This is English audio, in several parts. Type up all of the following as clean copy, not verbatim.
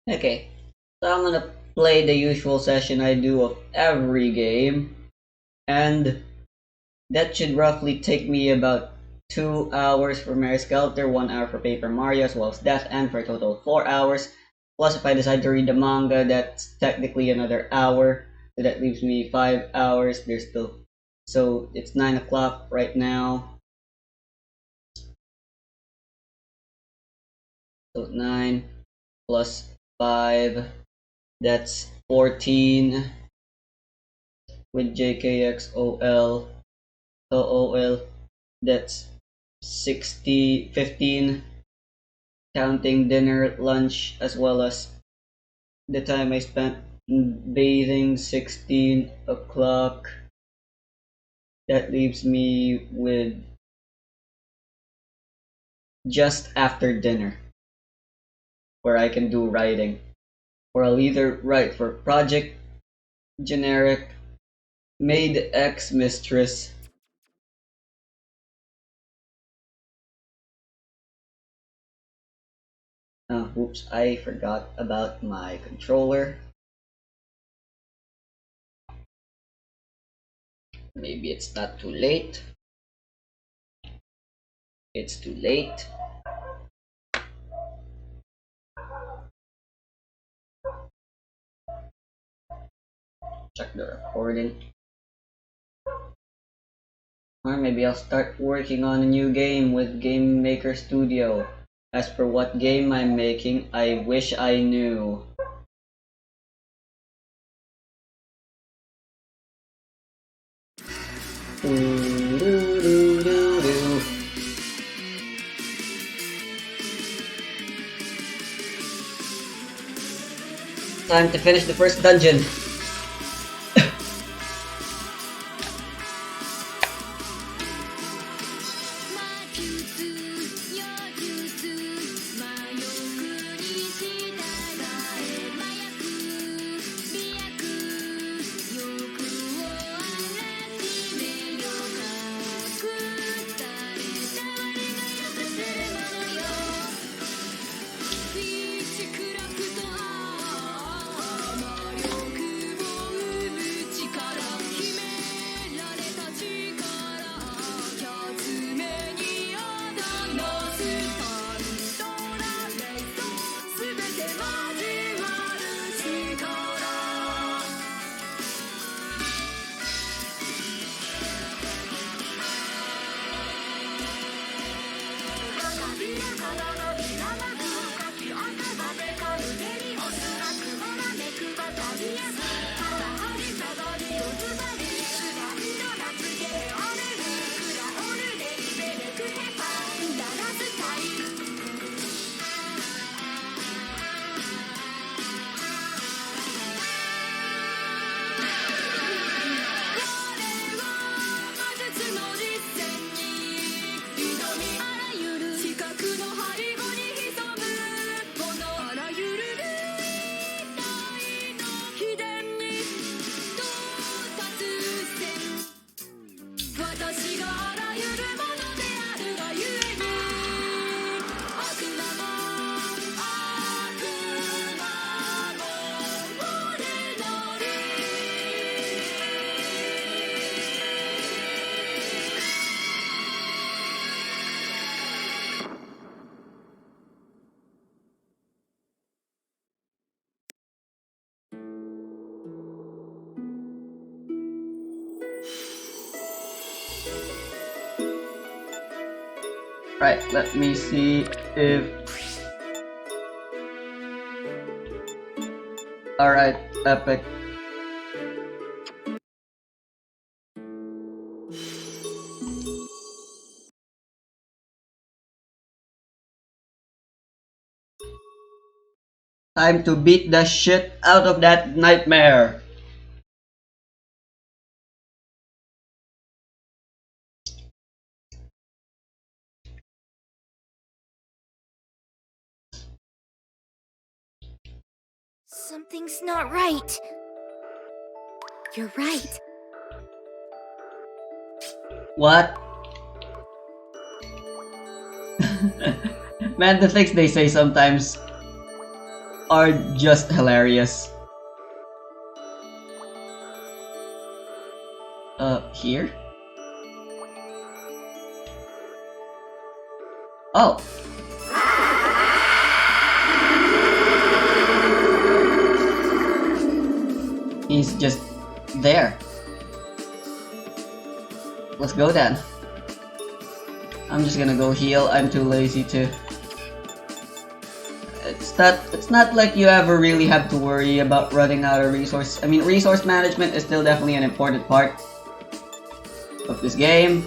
Okay, so I'm gonna play the usual session I do of every game, and that should roughly take me about 2 hours for Mary Skelter, 1 hour for Paper Mario, as well as that, and for a total of 4 hours. Plus, if I decide to read the manga, that's technically another hour, so that leaves me 5 hours. There's still so it's 9 o'clock right now. So 9 plus 5, that's 14 with JKXOL. OOL, that's 60, 15, counting dinner, lunch, as well as the time I spent bathing, 16 o'clock. That leaves me with just after dinner, where I can do writing. Or I'll either write for Project Generic, Maid X Mistress. Oops, I forgot about my controller. Maybe it's not too late. It's too late. Check the recording. Or maybe I'll start working on a new game with Game Maker Studio. As for what game I'm making, I wish I knew. Time to finish the first dungeon. Right, let me see if... Alright, epic. Time to beat the shit out of that nightmare. Something's not right. You're right. What? Man, the things they say sometimes. are just hilarious. Here? Oh. He's just there. Let's go then. I'm just gonna go heal. I'm too lazy to. It's not like you ever really have to worry about running out of resource. I mean, resource management is still definitely an important part of this game.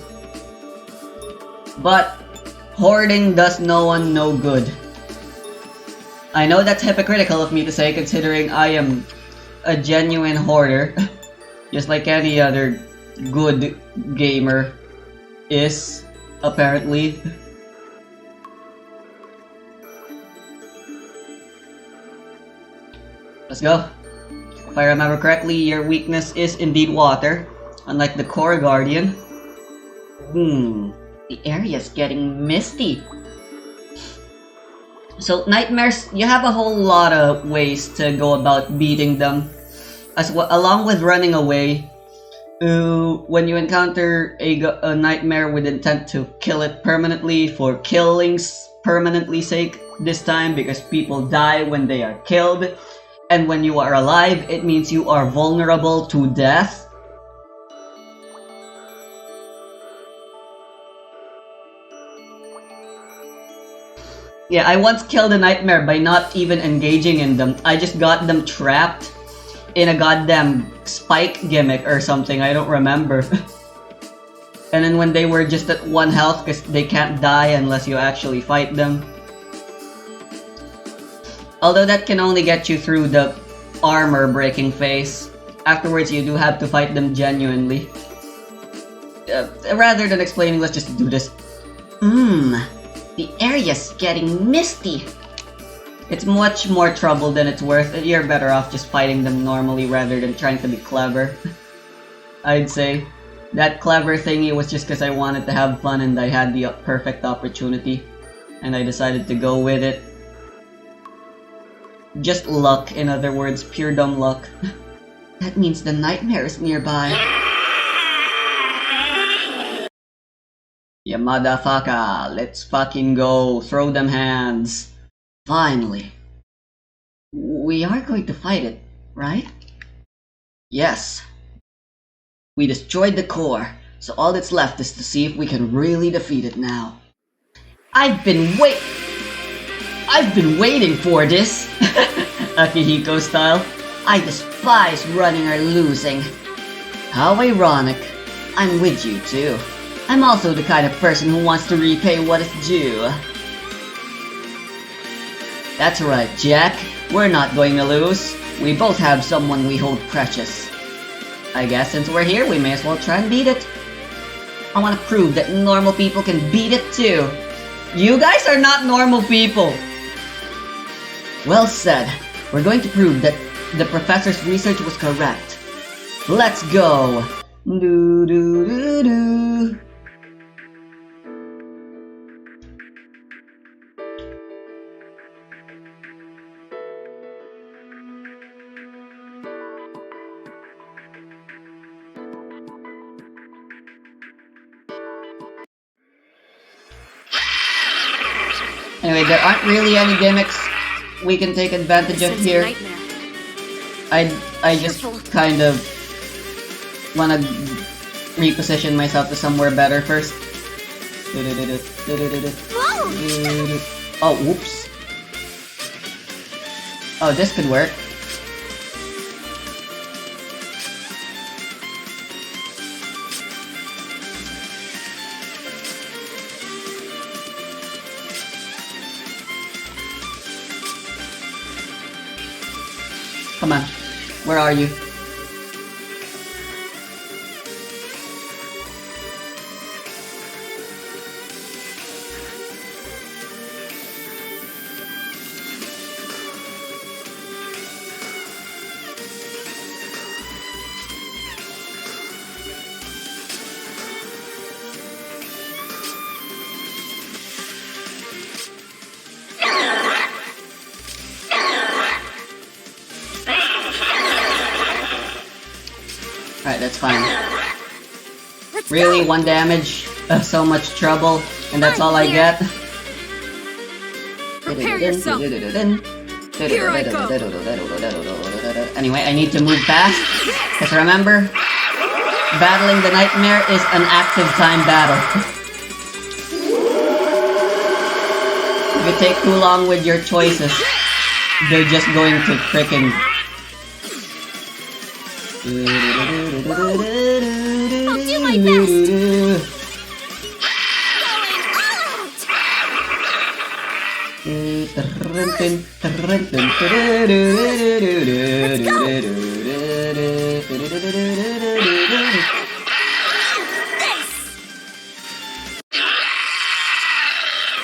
But hoarding does no one no good. I know that's hypocritical of me to say, considering I am a genuine hoarder, just like any other good gamer is, apparently. Let's go. If I remember correctly, your weakness is indeed water, unlike the core guardian. The area's getting misty. So nightmares, you have a whole lot of ways to go about beating them, as well, along with running away. When you encounter a nightmare with intent to kill it permanently, for killing's permanently sake this time, because people die when they are killed, and when you are alive, it means you are vulnerable to death. Yeah, I once killed a nightmare by not even engaging in them. I just got them trapped in a goddamn spike gimmick or something, I don't remember. And then when they were just at 1 health, because they can't die unless you actually fight them. Although that can only get you through the armor breaking phase. Afterwards, you do have to fight them genuinely. Rather than explaining, let's just do this. The area's getting misty. It's much more trouble than it's worth. You're better off just fighting them normally rather than trying to be clever. I'd say. That clever thingy was just because I wanted to have fun and I had the perfect opportunity. And I decided to go with it. Just luck, in other words, pure dumb luck. That means the nightmare is nearby. Yeah, motherfucker, let's fucking go. Throw them hands. Finally. We are going to fight it, right? Yes. We destroyed the core, so all that's left is to see if we can really defeat it now. I've been waiting for this! Akihiko style. I despise running or losing. How ironic. I'm with you too. I'm also the kind of person who wants to repay what is due. That's right, Jack. We're not going to lose. We both have someone we hold precious. I guess since we're here, we may as well try and beat it. I want to prove that normal people can beat it too. You guys are not normal people! Well said. We're going to prove that the professor's research was correct. Let's go! Do do do do. Anyway, there aren't really any gimmicks we can take advantage of here. I just kind of wanna reposition myself to somewhere better first. Oh, whoops. Oh, this could work. Come on, where are you? Alright, that's fine. Let's Really, go. 1 damage? So much trouble, and that's all I get? Prepare yourself. Here I go. Anyway, I need to move fast. Because remember, battling the nightmare is an active time battle. If you take too long with your choices, they're just going to frickin' I'll do my best.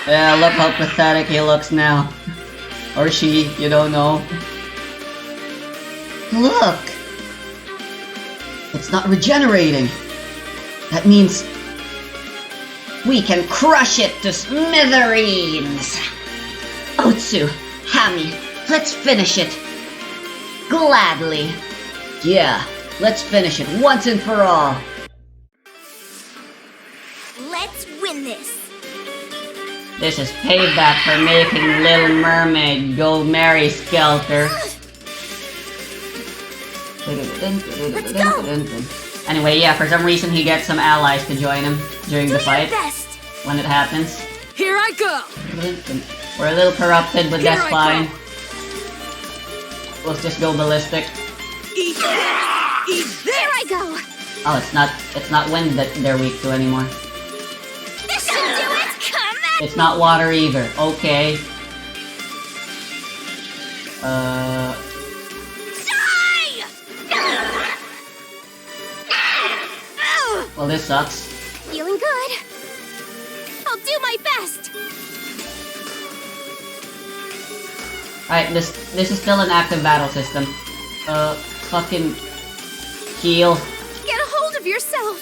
Yeah, look how pathetic he looks now. Or she, you don't know. Look! It's not regenerating. That means we can crush it to smithereens! Otsu, Hami, let's finish it. Gladly. Yeah, let's finish it once and for all. Let's win this. This is payback for making Little Mermaid go marry Skelter. Let's go. Anyway, yeah, for some reason he gets some allies to join him during the fight. Best. When it happens. Here I go. We're a little corrupted, but that's Here I fine. Let's just go ballistic. Eat this. Here I go. Oh, it's not wind that they're weak to anymore. This should do it. Come at It's not water either. Okay. Die! Well, this sucks. Feeling good. I'll do my best. Alright, this is still an active battle system. Fucking heal. Get a hold of yourself.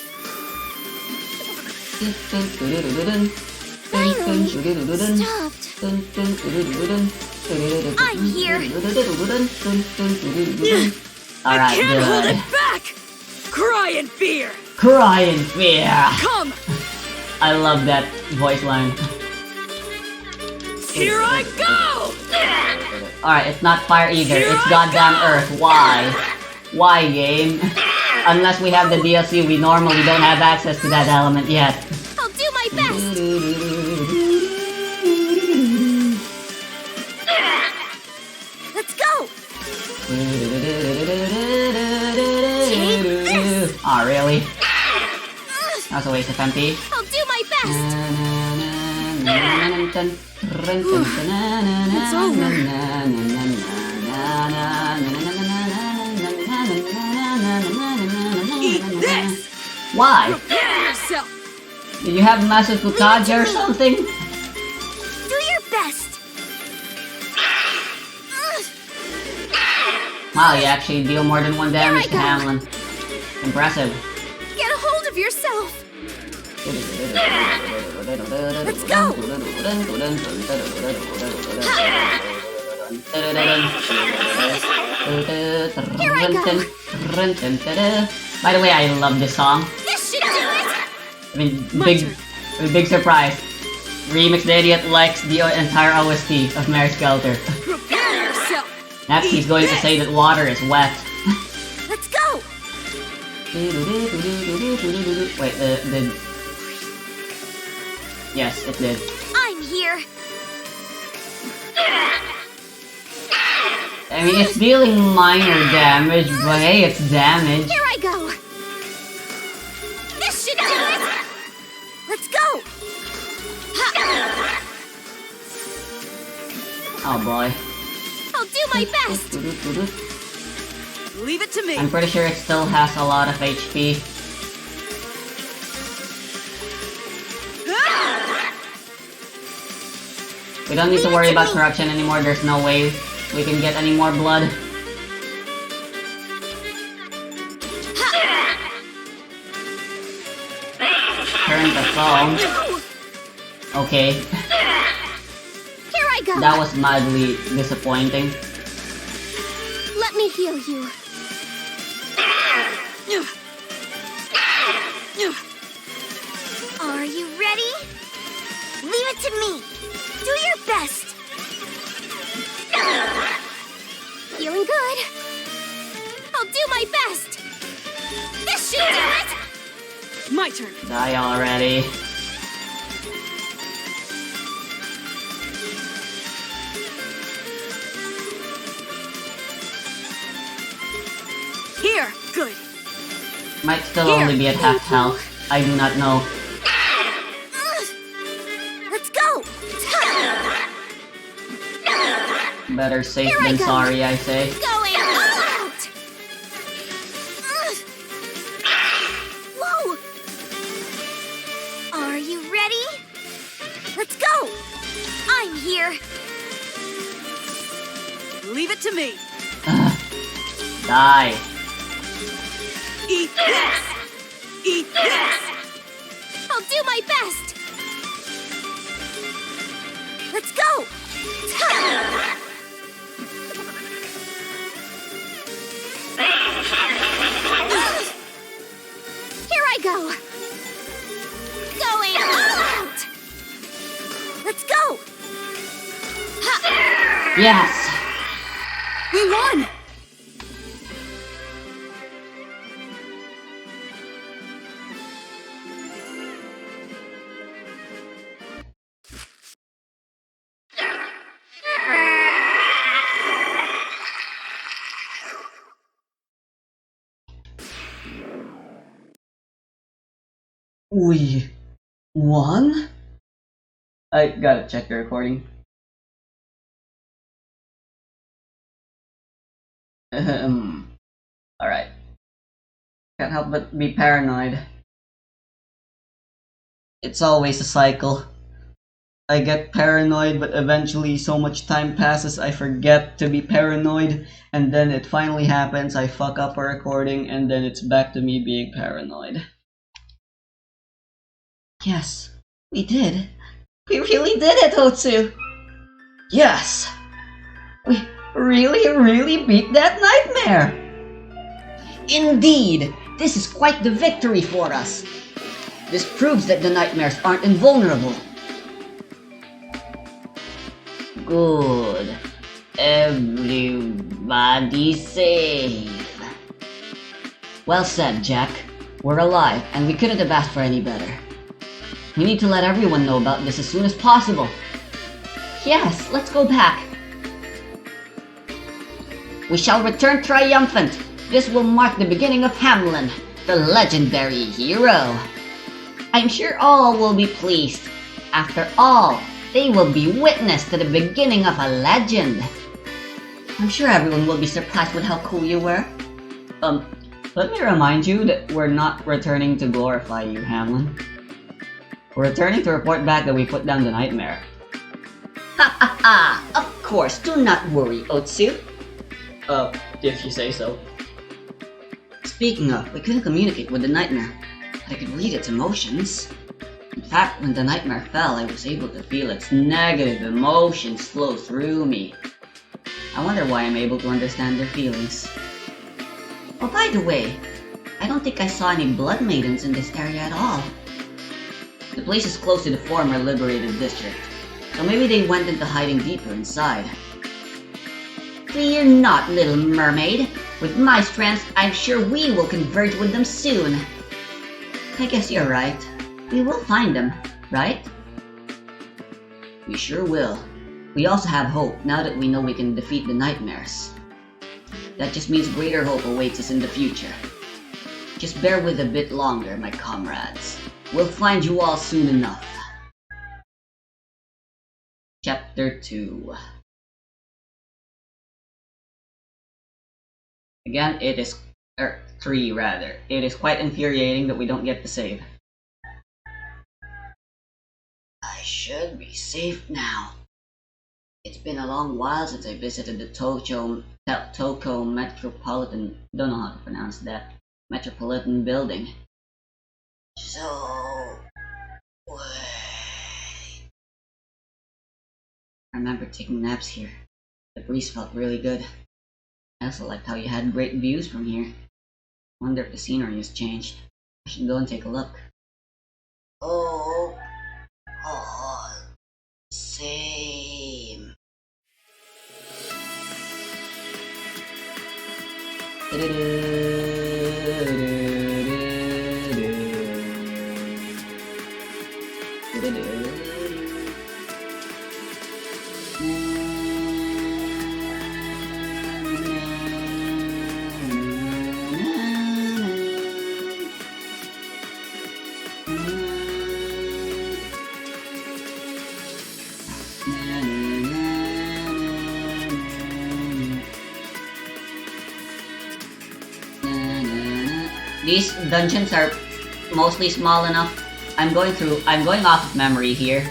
Finally, stopped. I'm here. Alright, Can't hold good. it back. Cry in fear. Cry in fear! Come. I love that voice line. Here I go. Alright, it's not fire either, it's goddamn earth. Why? Why, game? Unless we have the DLC, we normally don't have access to that element yet. I'll do my best. Let's go. Aw, really? That's a waste of MP. I'll do my best. It's over. Eat this. Why? Prepare yourself. Do you have massive Fukaja or something? Do your best. Wow, you actually deal more than 1 damage to Here I go. Hamlin. Impressive. Get a hold of yourself. Let's go. Here I go. By the way, I love this song. This should do it. I mean, My turn. big surprise. Remix the Idiot likes the entire OST of Mary Skelter. Prepare yourself. Next, he's going to say that water is wet. Let's go. Wait, yes, it did. I'm here. I mean, it's dealing minor damage, but hey, it's damage. Here I go. This should do it. Let's go. Ha. Oh boy. I'll do my best. Leave it to me. I'm pretty sure it still has a lot of HP. We don't need to worry about corruption anymore, there's no way we can get any more blood. Turn the phone. Okay, Here I go. that was mildly disappointing. Let me heal you. Are you ready? Leave it to me. Do your best. Feeling good. I'll do my best. This should do it. My turn. Die already. Here. Good. Might still only be at half health. I do not know. Let's go. Better safe Here I than go. sorry, I say. Going all out. Whoa. Are you ready? Let's go. I'm here. Leave it to me. Die. Eat this! Eat this! I'll do my best! Let's go! Here I go! Going all out! Let's go! Yes! We won! We won? I gotta check the recording. Alright. Can't help but be paranoid. It's always a cycle. I get paranoid, but eventually so much time passes I forget to be paranoid, and then it finally happens, I fuck up a recording, and then it's back to me being paranoid. Yes, we did. We really did it, Otsu! Yes! We really beat that nightmare! Indeed! This is quite the victory for us! This proves that the nightmares aren't invulnerable. Good. Everybody safe. Well said, Jack. We're alive, and we couldn't have asked for any better. We need to let everyone know about this as soon as possible. Yes, let's go back. We shall return triumphant. This will mark the beginning of Hamlin, the legendary hero. I'm sure all will be pleased. After all, they will be witness to the beginning of a legend. I'm sure everyone will be surprised with how cool you were. Let me remind you that we're not returning to glorify you, Hamlin. We're returning to report back that we put down the nightmare. Ha ha ha! Of course, do not worry, Otsu. If you say so. Speaking of, we couldn't communicate with the nightmare. I could read its emotions. In fact, when the nightmare fell, I was able to feel its negative emotions flow through me. I wonder why I'm able to understand their feelings. Oh, by the way, I don't think I saw any blood maidens in this area at all. The place is close to the former liberated district, so maybe they went into hiding deeper inside. Fear not, little mermaid. With my strength, I'm sure we will converge with them soon. I guess you're right. We will find them, right? We sure will. We also have hope now that we know we can defeat the nightmares. That just means greater hope awaits us in the future. Just bear with a bit longer, my comrades. We'll find you all soon enough. Chapter 2. Again, it is... 3 rather. It is quite infuriating that we don't get to save. I should be safe now. It's been a long while since I visited the Toko Metropolitan... don't know how to pronounce that. Metropolitan Building. So... wait... I remember taking naps here. The breeze felt really good. I also liked how you had great views from here. Wonder if the scenery has changed. I should go and take a look. Oh, oh, same. These dungeons are mostly small enough. I'm going off of memory here.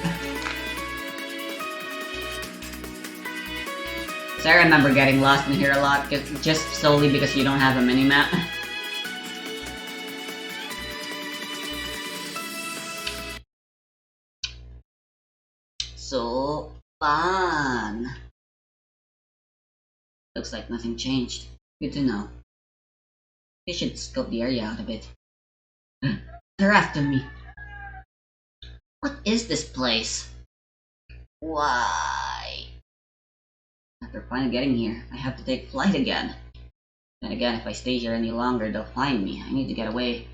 So I remember getting lost in here a lot, just solely because you don't have a minimap. So fun. Looks like nothing changed. Good to know. We should scope the area out a bit. They're after me. What is this place? Why? After finally getting here, I have to take flight again. Then again, if I stay here any longer, they'll find me. I need to get away.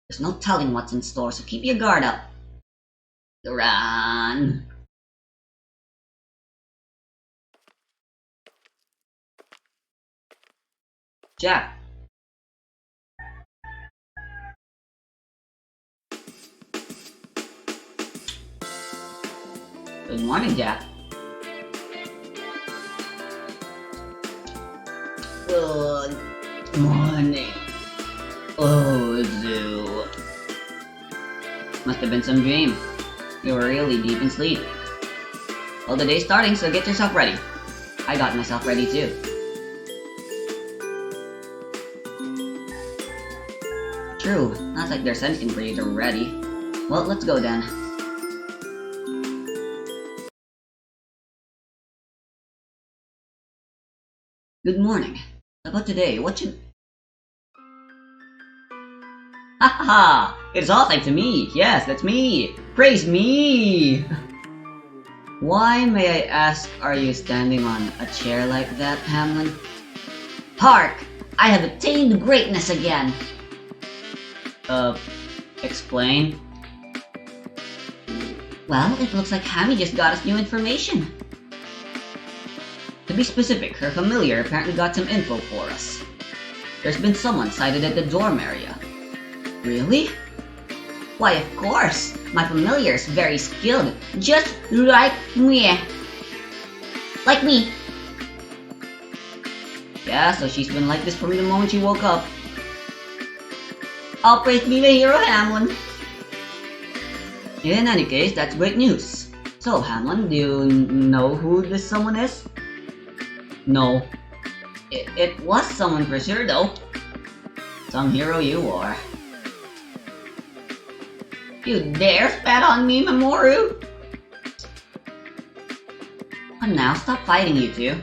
There's no telling what's in store, so keep your guard up. Run! Jack! Good morning, Jack. Good morning. Oh, Zoo. Must have been some dream. You were really deep in sleep. Well, the day's starting, so get yourself ready. I got myself ready too. True, not like there's anything for you to ready. Well, let's go then. Good morning. About today, what should... Ha ha ha! It's all thanks to me! Yes, that's me! Praise me! Why, may I ask, are you standing on a chair like that, Hamlin? Hark! I have attained greatness again! Explain? Well, it looks like Hammy just got us new information. To be specific, her familiar apparently got some info for us. There's been someone sighted at the dorm area. Really? Why, of course! My familiar is very skilled, just like me. Like me. Yeah, so she's been like this from the moment she woke up. All praise be the hero, Hamlin. In any case, that's great news. So, Hamlin, do you know who this someone is? No. It was someone for sure, though. Some hero you are. You dare spat on me, Mamoru? And now, stop fighting, you two.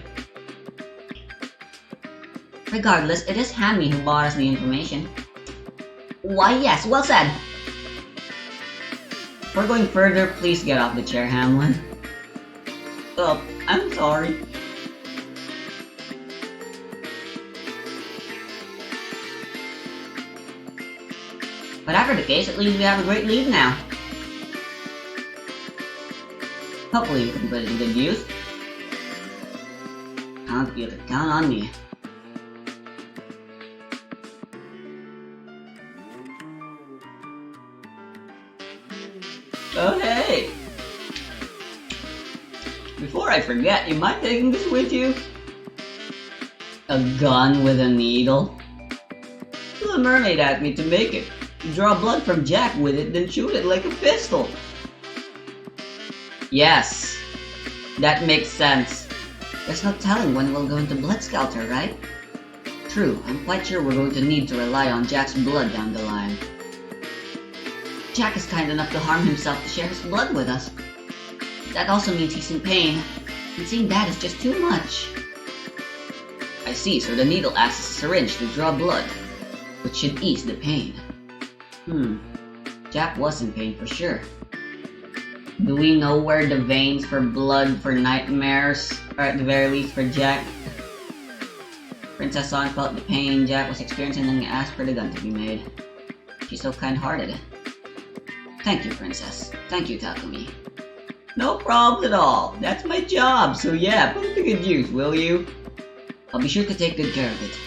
Regardless, it is Hammy who brought us the information. Why, yes, well said. If we're going further, please get off the chair, Hamlin. Oh, I'm sorry. Whatever the case, at least we have a great lead now. Hopefully we can put it to good use. You can count on me. Oh hey! Before I forget, you mind taking this with you? A gun with a needle? Pull a mermaid at me to make it. You draw blood from Jack with it, then shoot it like a pistol. Yes, that makes sense. There's no telling when we'll go into Blood Skelter, right? True, I'm quite sure we're going to need to rely on Jack's blood down the line. Jack is kind enough to harm himself to share his blood with us. That also means he's in pain, and seeing that is just too much. I see, so the needle acts as a syringe to draw blood, which should ease the pain. Jack was in pain for sure. Do we know where the veins for blood for nightmares, or at the very least for Jack? Princess Son felt the pain Jack was experiencing and asked for the gun to be made. She's so kind-hearted. Thank you, Princess. Thank you, Takumi. No problem at all. That's my job, so yeah, put it to good use, will you? I'll be sure to take good care of it.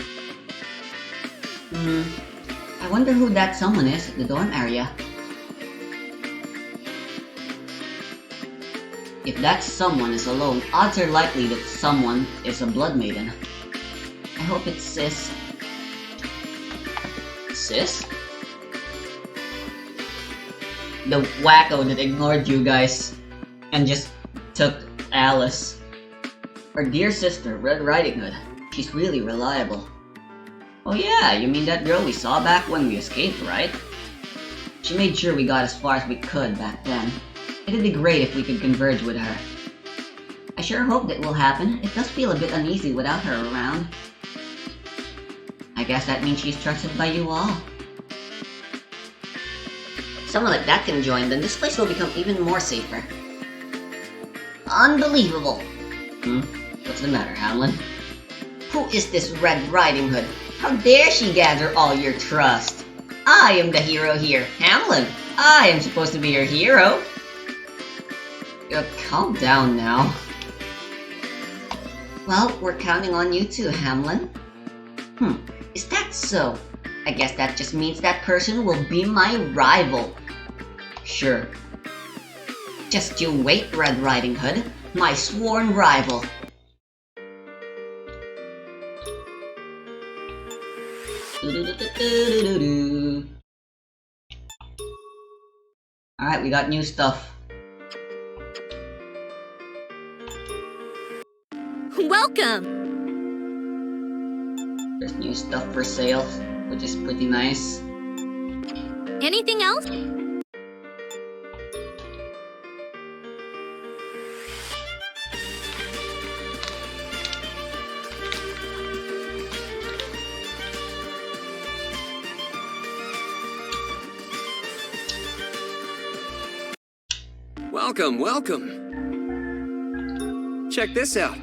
I wonder who that someone is at the dorm area. If that someone is alone, odds are likely that someone is a blood maiden. I hope it's Sis. Sis? The wacko that ignored you guys and just took Alice. Our dear sister, Red Riding Hood. She's really reliable. Oh yeah, you mean that girl we saw back when we escaped, right? She made sure we got as far as we could back then. It'd be great if we could converge with her. I sure hope that will happen. It does feel a bit uneasy without her around. I guess that means she's trusted by you all. If someone like that can join, then this place will become even more safer. Unbelievable! What's the matter, Hamlin? Who is this Red Riding Hood? How dare she gather all your trust? I am the hero here, Hamlin. I am supposed to be your hero. Calm down now. Well, we're counting on you too, Hamlin. Is that so? I guess that just means that person will be my rival. Sure. Just you wait, Red Riding Hood. My sworn rival. Alright, we got new stuff. Welcome! There's new stuff for sale, which is pretty nice. Anything else? Welcome, welcome. Check this out.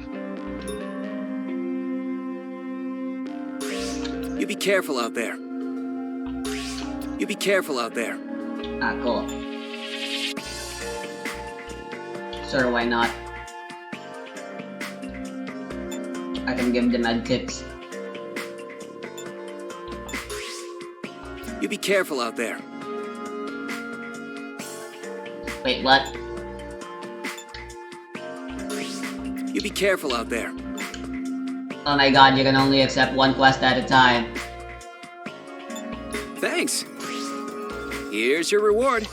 You be careful out there. You be careful out there. Ah, cool. Sure, why not? I can give them med tips. You be careful out there. Wait, what? You be careful out there. Oh my god, you can only accept one quest at a time. Thanks. Here's your reward.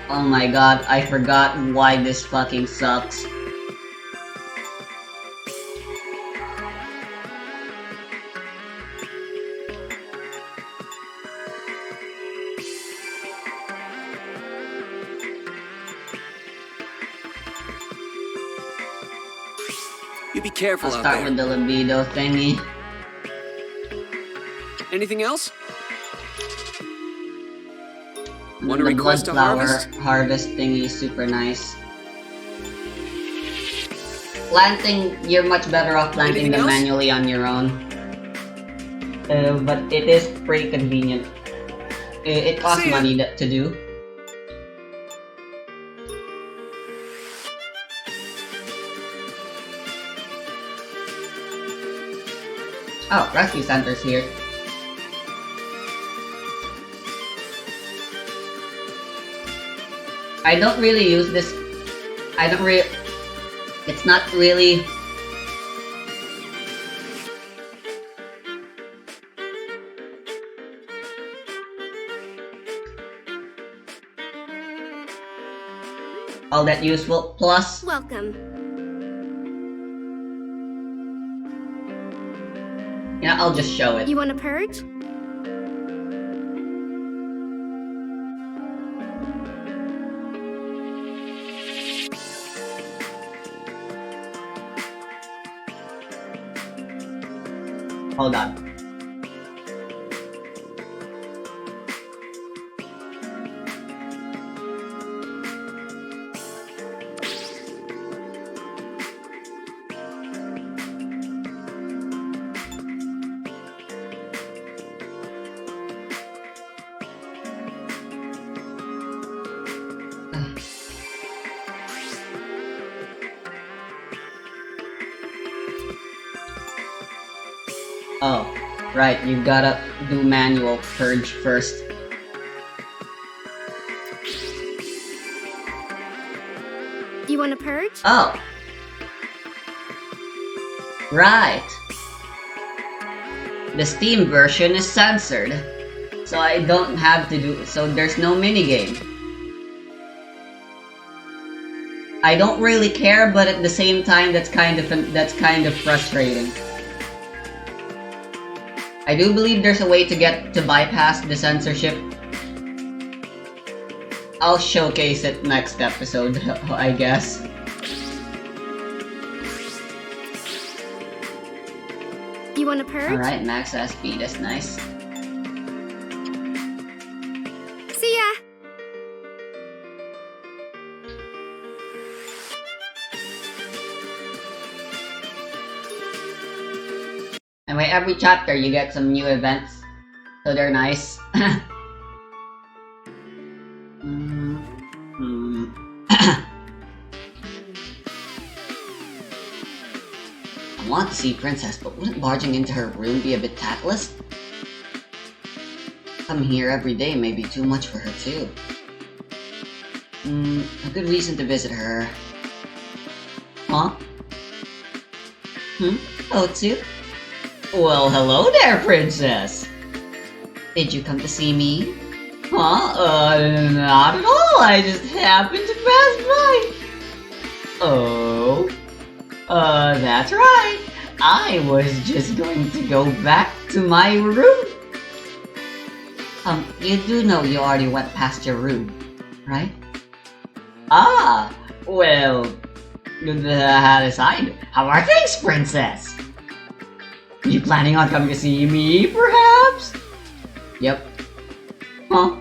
Oh my god, I forgot why this fucking sucks. You be careful I'll out start there. with the libido thingy. Anything else? Want The to blood request a flower harvest? harvest thingy is super nice. Planting, you're much better off planting Anything them else? manually on your own. But it is pretty convenient. It costs See ya. money to do. Oh, rescue center's here. I don't really use this. I don't really. It's not really. All that useful. Plus, Welcome. yeah, I'll just show it. You want to purge? Hold on. Oh, right, you gotta do manual purge first. You want to purge? Oh. Right. The Steam version is censored, so I don't have to do, so there's no minigame. I don't really care, but at the same time, that's kind of frustrating. I do believe there's a way to bypass the censorship. I'll showcase it next episode, I guess. You want to purge? Alright, max SP, that's nice. See ya! Anyway, every chapter you get some new events, so they're nice. I want to see Princess, but wouldn't barging into her room be a bit tactless? Coming here every day may be too much for her too. A good reason to visit her. Huh? Otsu? Well, hello there, Princess! Did you come to see me? Huh? Not at all, I just happened to pass by! Oh? That's right! I was just going to go back to my room! You do know you already went past your room, right? Ah! Well, that aside, how are things, Princess? Are you planning on coming to see me, perhaps? Yep. Huh?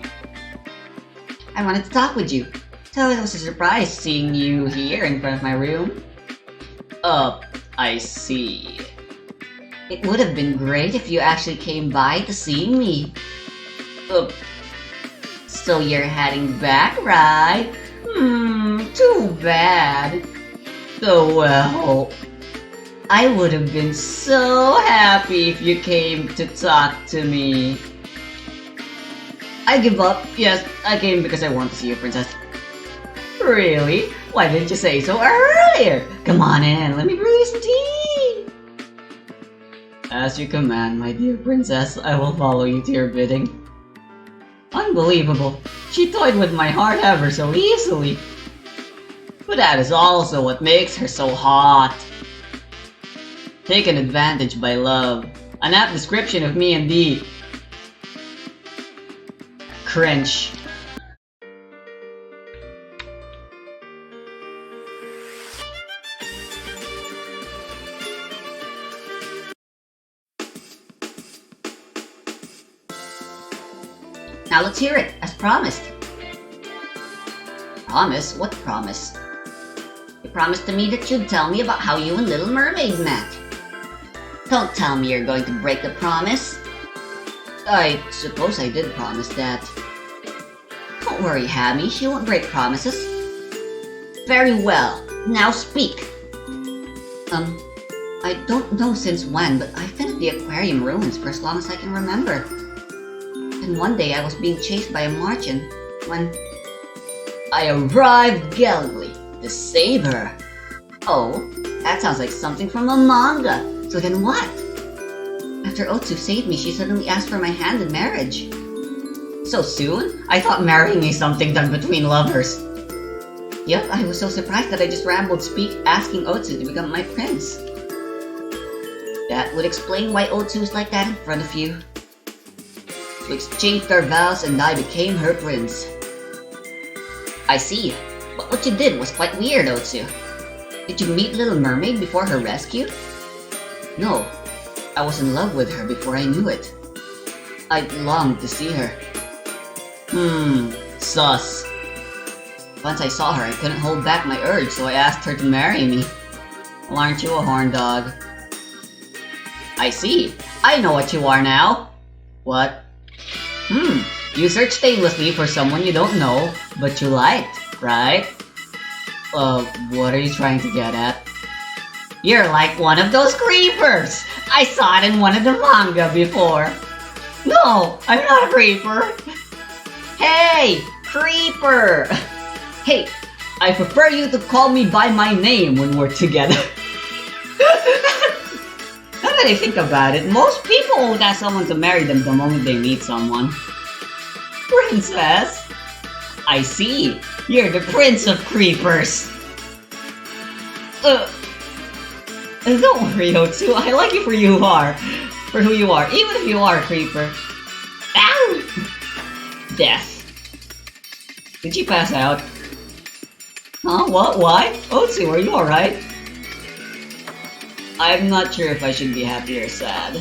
I wanted to talk with you. So it was a surprise seeing you here in front of my room. I see. It would have been great if you actually came by to see me. So you're heading back, right? Too bad. So, well, I would have been so happy if you came to talk to me. I give up. Yes, I came because I want to see you, Princess. Really? Why didn't you say so earlier? Come on in, let me brew you some tea! As you command, my dear Princess, I will follow you to your bidding. Unbelievable. She toyed with my heart ever so easily. But that is also what makes her so hot. Taken advantage by love. An apt description of me indeed. Cringe. Now let's hear it, as promised. Promise? What promise? You promised to me that you'd tell me about how you and Little Mermaid met. Don't tell me you're going to break the promise. I suppose I did promise that. Don't worry, Hammy, she won't break promises. Very well, now speak. I don't know since when, but I've been at the aquarium ruins for as long as I can remember. And one day I was being chased by a Martian when I arrived gallantly to save her. Oh, that sounds like something from a manga. So then what? After Otsu saved me, she suddenly asked for my hand in marriage. So soon? I thought marrying is something done between lovers. Yep, I was so surprised that I just rambled asking Otsu to become my prince. That would explain why Otsu was like that in front of you. We exchanged our vows and I became her prince. I see, but what you did was quite weird, Otsu. Did you meet Little Mermaid before her rescue? No, I was in love with her before I knew it. I longed to see her. Sus. Once I saw her, I couldn't hold back my urge, so I asked her to marry me. Well, aren't you a horn dog? I see. I know what you are now. What? You searched aimlessly for someone you don't know, but you liked, right? What are you trying to get at? You're like one of those creepers! I saw it in one of the manga before. No, I'm not a creeper. Hey, creeper! Hey, I prefer you to call me by my name when we're together. Now that I think about it, most people won't ask someone to marry them the moment they meet someone. Princess? I see. You're the prince of creepers. Don't worry, Otsu. I like you for you are. For who you are, even if you are a creeper. Ow! Death. Did she pass out? Huh? What? Why? Otsu, are you alright? I'm not sure if I should be happy or sad.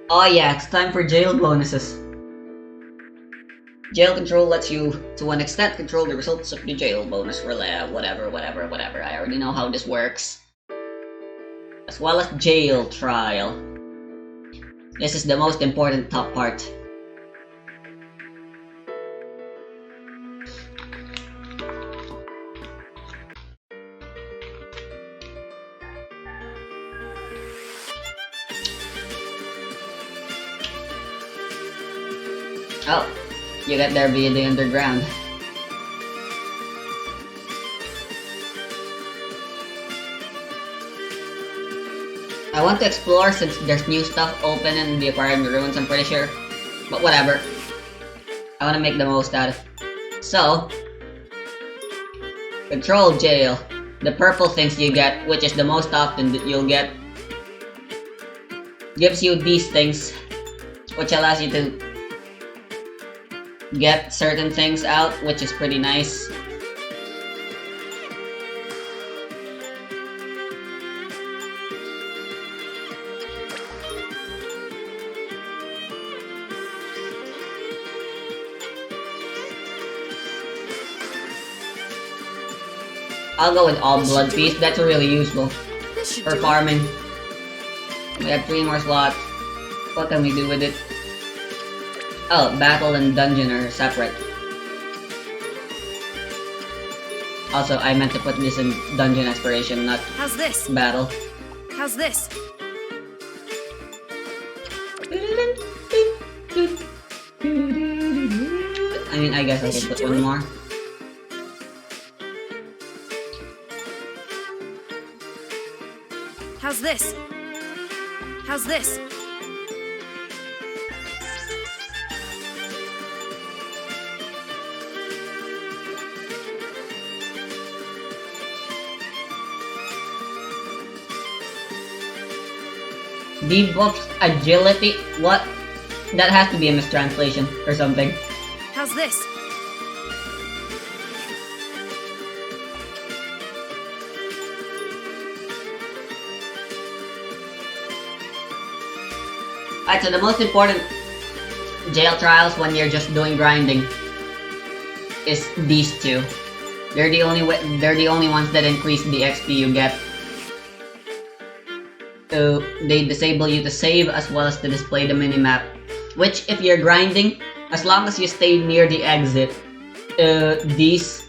Oh yeah, it's time for jail bonuses. Jail control lets you, to an extent, control the results of the jail bonus for whatever. I already know how this works. As well as jail trial. This is the most important top part. Oh, you get there via the underground. I want to explore since there's new stuff open in the aquarium ruins, I'm pretty sure. But whatever. I want to make the most out of it. So, control jail. The purple things you get, which is the most often that you'll get, gives you these things, which allows you to get certain things out, which is pretty nice. I'll go with all blood piece, that's really useful for farming. We have 3 more slots. What can we do with it? Oh, battle and dungeon are separate. Also, I meant to put this in dungeon exploration, not How's this? battle. How's this? I mean, I guess I can put one more. How's this? How's this? Debuffs agility? What? That has to be a mistranslation or something. How's this? Alright, so the most important jail trials when you're just doing grinding is these two. They're the only ones that increase the XP you get. So they disable you to save as well as to display the minimap. Which, if you're grinding, as long as you stay near the exit, these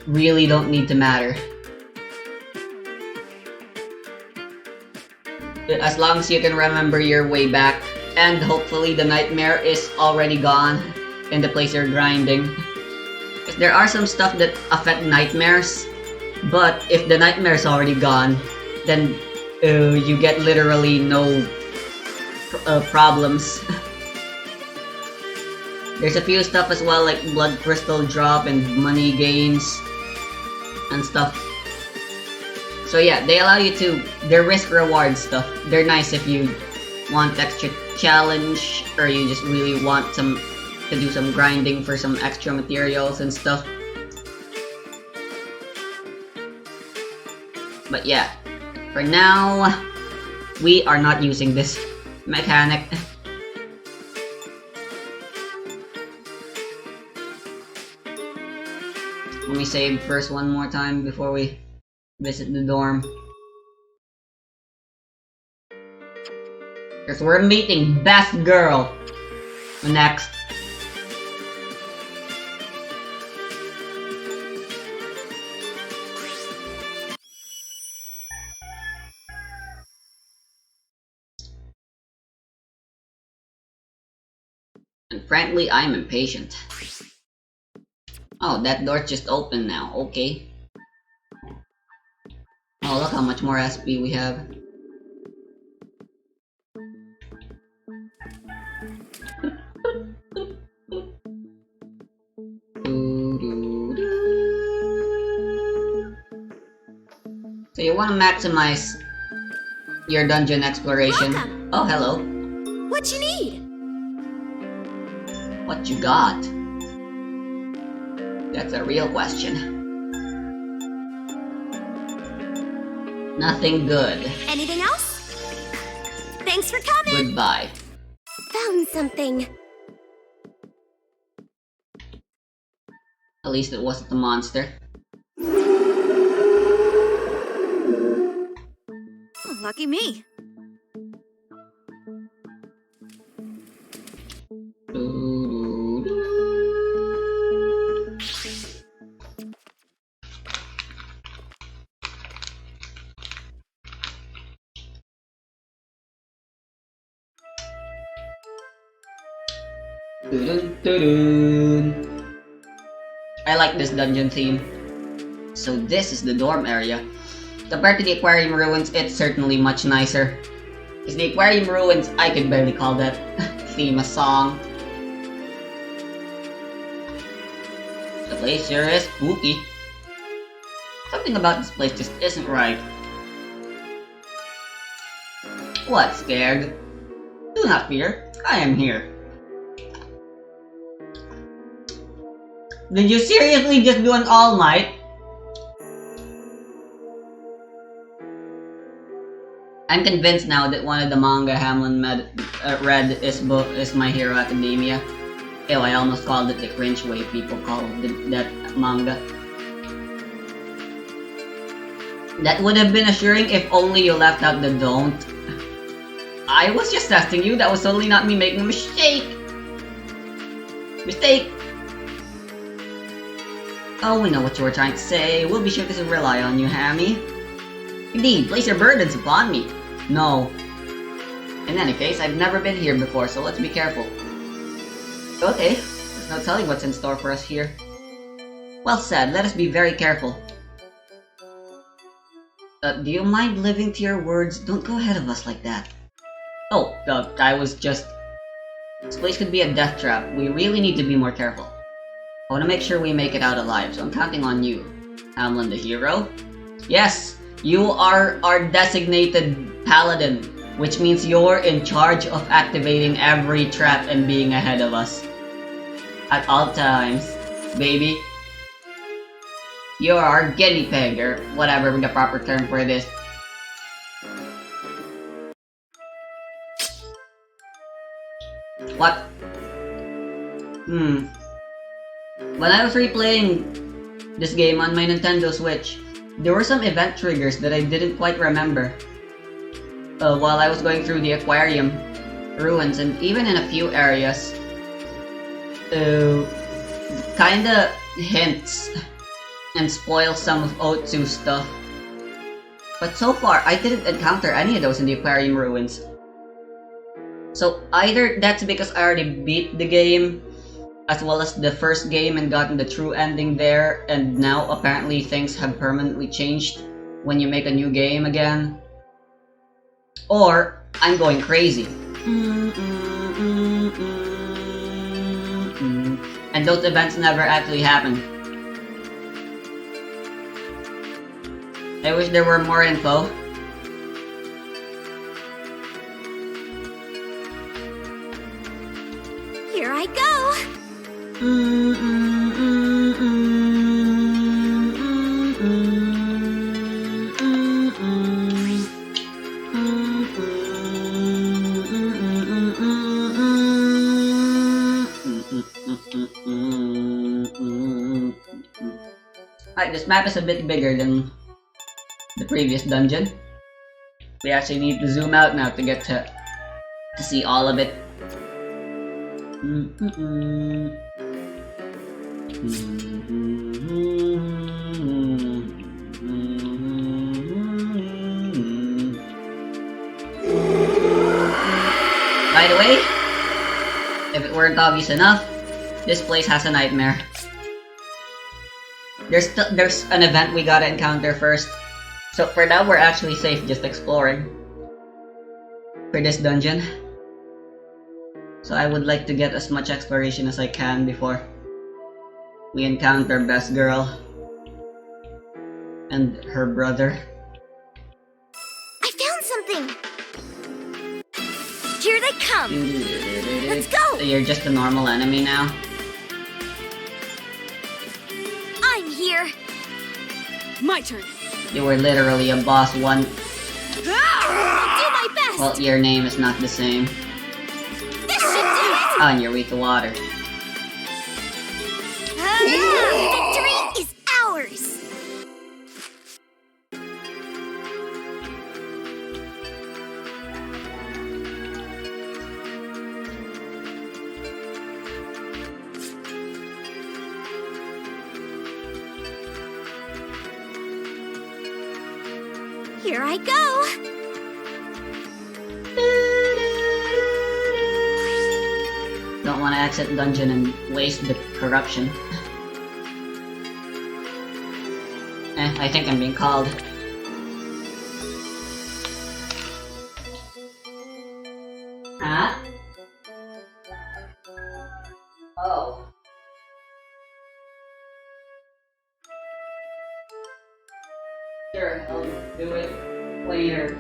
really don't need to matter. As long as you can remember your way back, and hopefully the nightmare is already gone in the place you're grinding. Because there are some stuff that affect nightmares, but if the nightmare is already gone, then you get literally no problems. There's a few stuff as well, like blood crystal drop and money gains and stuff. So yeah, they allow you to, they're risk reward stuff. They're nice if you want extra challenge or you just really want to do some grinding for some extra materials and stuff. But yeah, for now, we are not using this mechanic. Let me save first one more time before we visit the dorm. Because we're meeting Best Girl. Next. And frankly, I'm impatient. Oh, that door's just open now. Okay. Oh, look how much more SP we have. So you want to maximize your dungeon exploration. Welcome. Oh, hello. What you need? What you got? That's a real question. Nothing good. Anything else? Thanks for coming. Goodbye. Found something. At least it wasn't a monster. Oh, lucky me. I like this dungeon theme. So this is the dorm area. Compared to the aquarium ruins, it's certainly much nicer. Because the aquarium ruins, I could barely call that theme a song. The place sure is spooky. Something about this place just isn't right. What, scared? Do not fear, I am here. Did you seriously just do an All Might? I'm convinced now that one of the manga Hamlin read is My Hero Academia. Ew, I almost called it the cringe way people call that manga. That would have been assuring if only you left out the don't. I was just testing you, that was totally not me making a mistake! Mistake! Oh, we know what you were trying to say. We'll be sure to rely on you, Hammy. Indeed, place your burdens upon me. No. In any case, I've never been here before, so let's be careful. Okay, there's no telling what's in store for us here. Well said, let us be very careful. Do you mind living to your words? Don't go ahead of us like that. Oh, I was just... This place could be a death trap. We really need to be more careful. I want to make sure we make it out alive, so I'm counting on you. Hamlin the hero? Yes, you are our designated paladin, which means you're in charge of activating every trap and being ahead of us. At all times, baby. You're our guinea pig, or whatever the proper term for this. What? When I was replaying this game on my Nintendo Switch, there were some event triggers that I didn't quite remember. While I was going through the aquarium ruins and even in a few areas. Kinda hints and spoil some of Otsu's stuff. But so far, I didn't encounter any of those in the aquarium ruins. So either that's because I already beat the game, as well as the first game and gotten the true ending there, and now apparently things have permanently changed when you make a new game again. Or I'm going crazy. And those events never actually happened. I wish there were more info. Here I go. Alright, this map is a bit bigger than the previous dungeon. We actually need to zoom out now to get to see all of it. By the way, if it weren't obvious enough, this place has a nightmare. There's an event we gotta encounter first. So for now, we're actually safe just exploring for this dungeon. So I would like to get as much exploration as I can before we encounter Best Girl and her brother. I found something! Here they come! Let's go! So you're just a normal enemy now? I'm here! My turn. You were literally a boss one. I'll do my best! Well, your name is not the same. This should do it! Oh, and you're weak to water. Victory is ours! Here I go! Don't want to exit dungeon and waste the corruption. I think I'm being called. Huh? Oh. Sure, I'll do it later.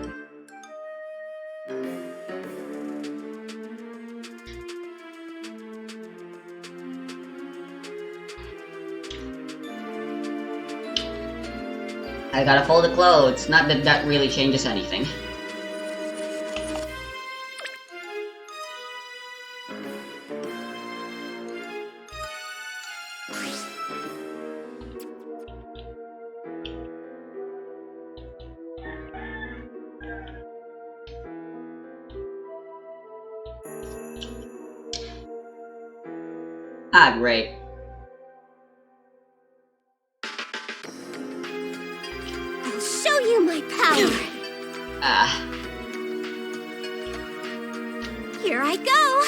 I gotta fold the clothes. Not that that really changes anything. Ah, great. I'll show you my power! Ah. Here I go!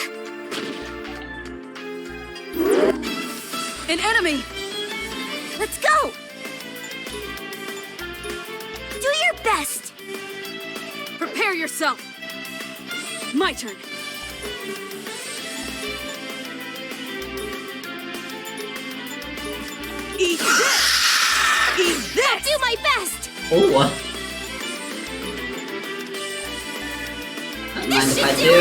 An enemy! Let's go! Do your best! Prepare yourself! My turn. Eat this! Eat this! Do my best! Oh. Don't mind if I do.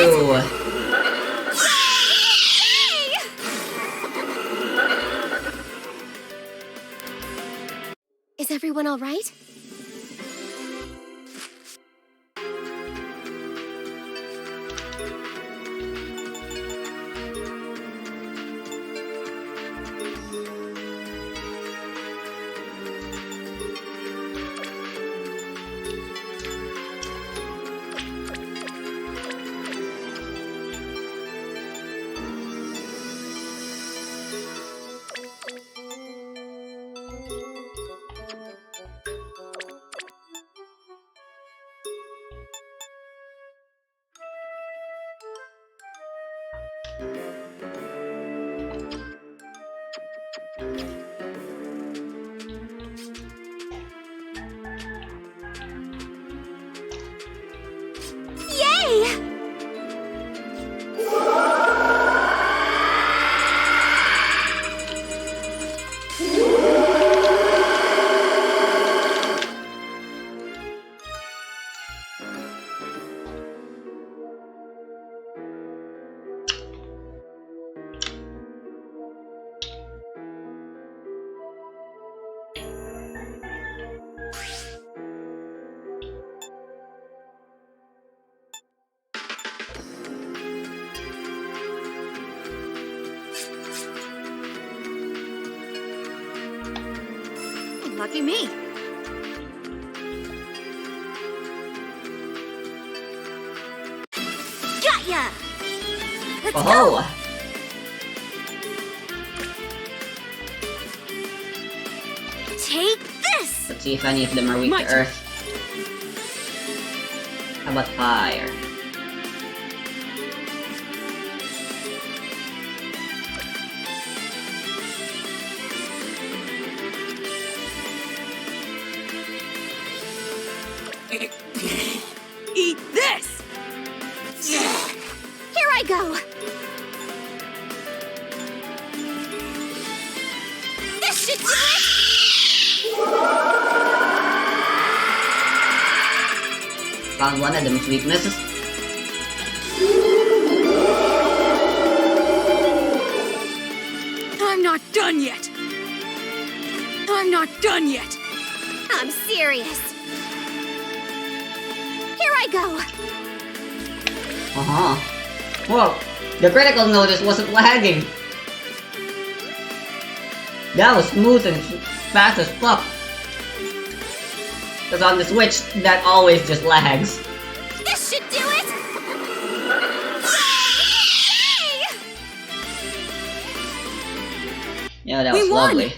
Yay! Is everyone all right? Yay! Lucky me. Got ya! Let's Oh. go! Let's see if any of them are weak My to turn. earth. How about fire? Eat this! Here I go! This should do it! Found one of them's weaknesses. I'm not done yet! I'm not done yet! I'm serious. Here I go! Uh-huh. Whoa, the critical notice wasn't lagging. That was smooth and fast as fuck. Because on the Switch, that always just lags. This should do it! Yay! Yeah, that We was won! lovely.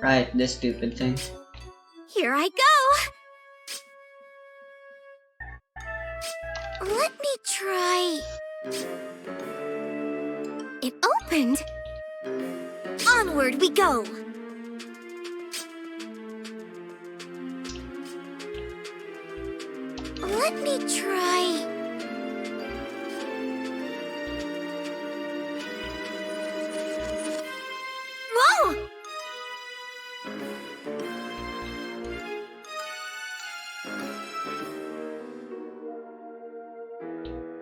Right, this stupid thing. Here I go! Let me try... It opened! Onward we go! Let me try... Whoa!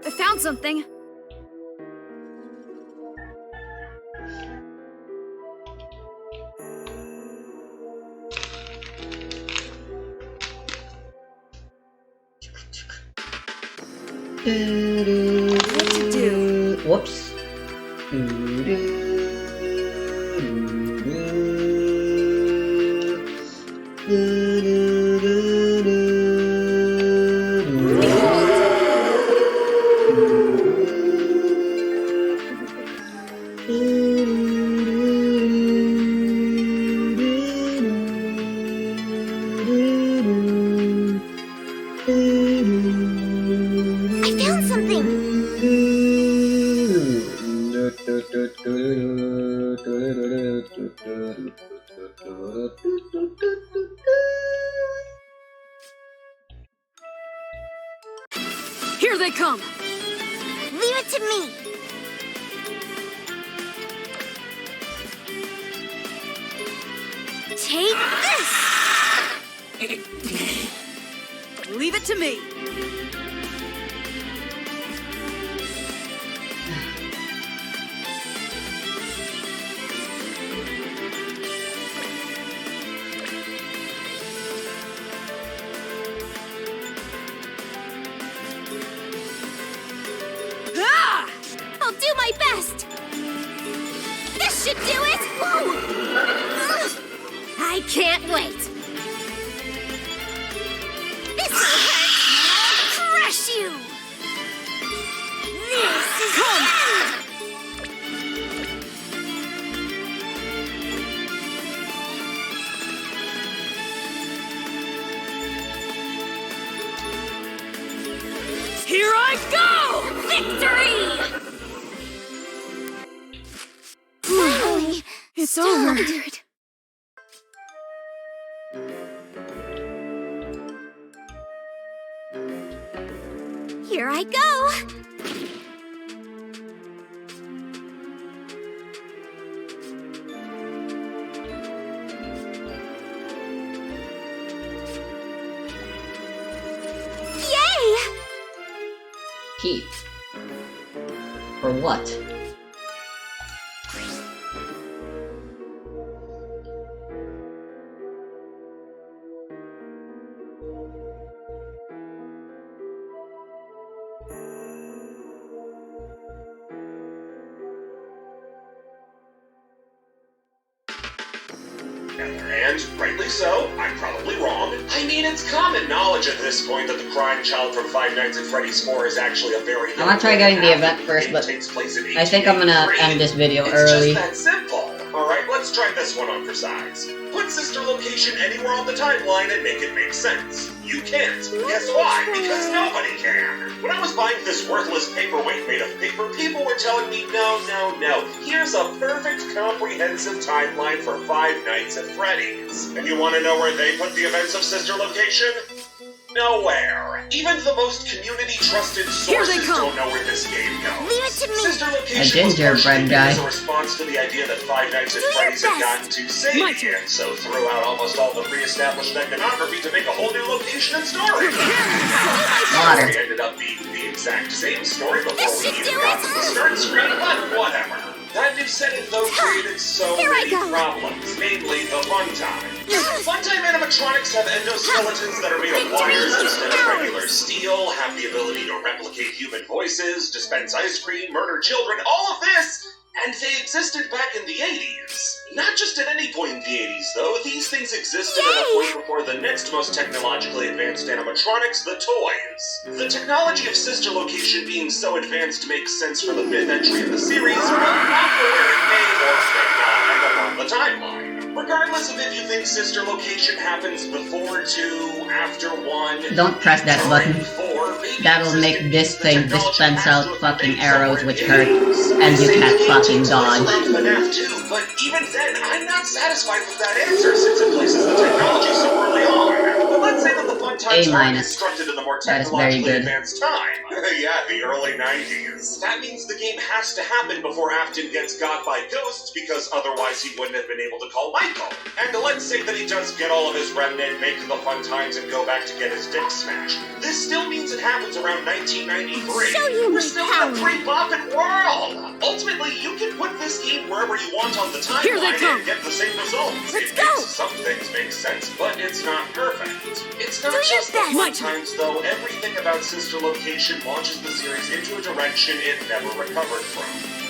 I found something. What to do? Whoops. I found something! Here they come! Leave it to me! Take this! Leave it to me! Ah! I'll do my best! This should do it! Whoa! Ugh. I can't wait! This'll hurt! I'll crush you! This is the end! Here I go! Victory! Finally! It's over. Skeltered. Here I go! Yay! Keep. For what? think so. I'm probably wrong. I mean, it's common knowledge at this point that the crying child from Five Nights at Freddy's 4 is actually a very... I'm gonna try getting the event first, but I think I'm gonna end this video early. It's just that simple. Alright, let's try this one on for size. Put sister location anywhere on the timeline and make it make sense. You can't. Guess why? Because nobody can. When I was buying this worthless paperweight made of paper, people were telling me, no, no, no. Here's a perfect comprehensive timeline for Five Nights at Freddy's. And you want to know where they put the events of sister location? Nowhere. Even the most community-trusted sources don't know where this game goes. Leave it to me. Sister A location was gingerbread partially guy. as a response to the idea that Five Nights at Do your Freddy's had best. gotten too samey, and so threw out almost all the pre-established iconography to make a whole new location and story. Water. It ended up being the exact same story before This we should even do got it. to the start screen, but whatever. That new setting, though, created so Here I many go. problems, namely the runtime. Funtime animatronics have endoskeletons that are made of wires instead of regular steel, have the ability to replicate human voices, dispense ice cream, murder children, all of this, and they existed back in the 80s. Not just at any point in the 80s, though. These things existed at a point before the next most technologically advanced animatronics, the toys. The technology of sister location being so advanced makes sense for the 5th entry in the series, but not for where it may or may not end up on the timeline. Regardless of if you think sister location happens before 2, after 1... Don't press that button. during 4, maybe That'll make existed, this the thing technology dispense has out to have fucking been arrows somewhere which in hurt, the 80s. and you They say can't the game fucking takes place dodge. around FNAF 2, but even then, I'm not satisfied with that answer since it places the technology so early on. But let's say that the fun times A were minus. constructed in the more That is very technologically good. advanced time. Yeah, the early 90s. That means the game has to happen before Afton gets got by ghosts, because otherwise he wouldn't have been able to call Michael. And let's say that he does get all of his remnant, make the fun times, and go back to get his dick smashed. This still means it happens around 1993. Show you We're my still power. in a pre-boppin' world! Ultimately, you can put this game wherever you want on the Here they timeline come. and get the same results. Let's It go. makes some things make sense, but it's not perfect. It's not Do your just the best. fun times, though. Everything about Sister Location launches the series into a direction it never recovered from.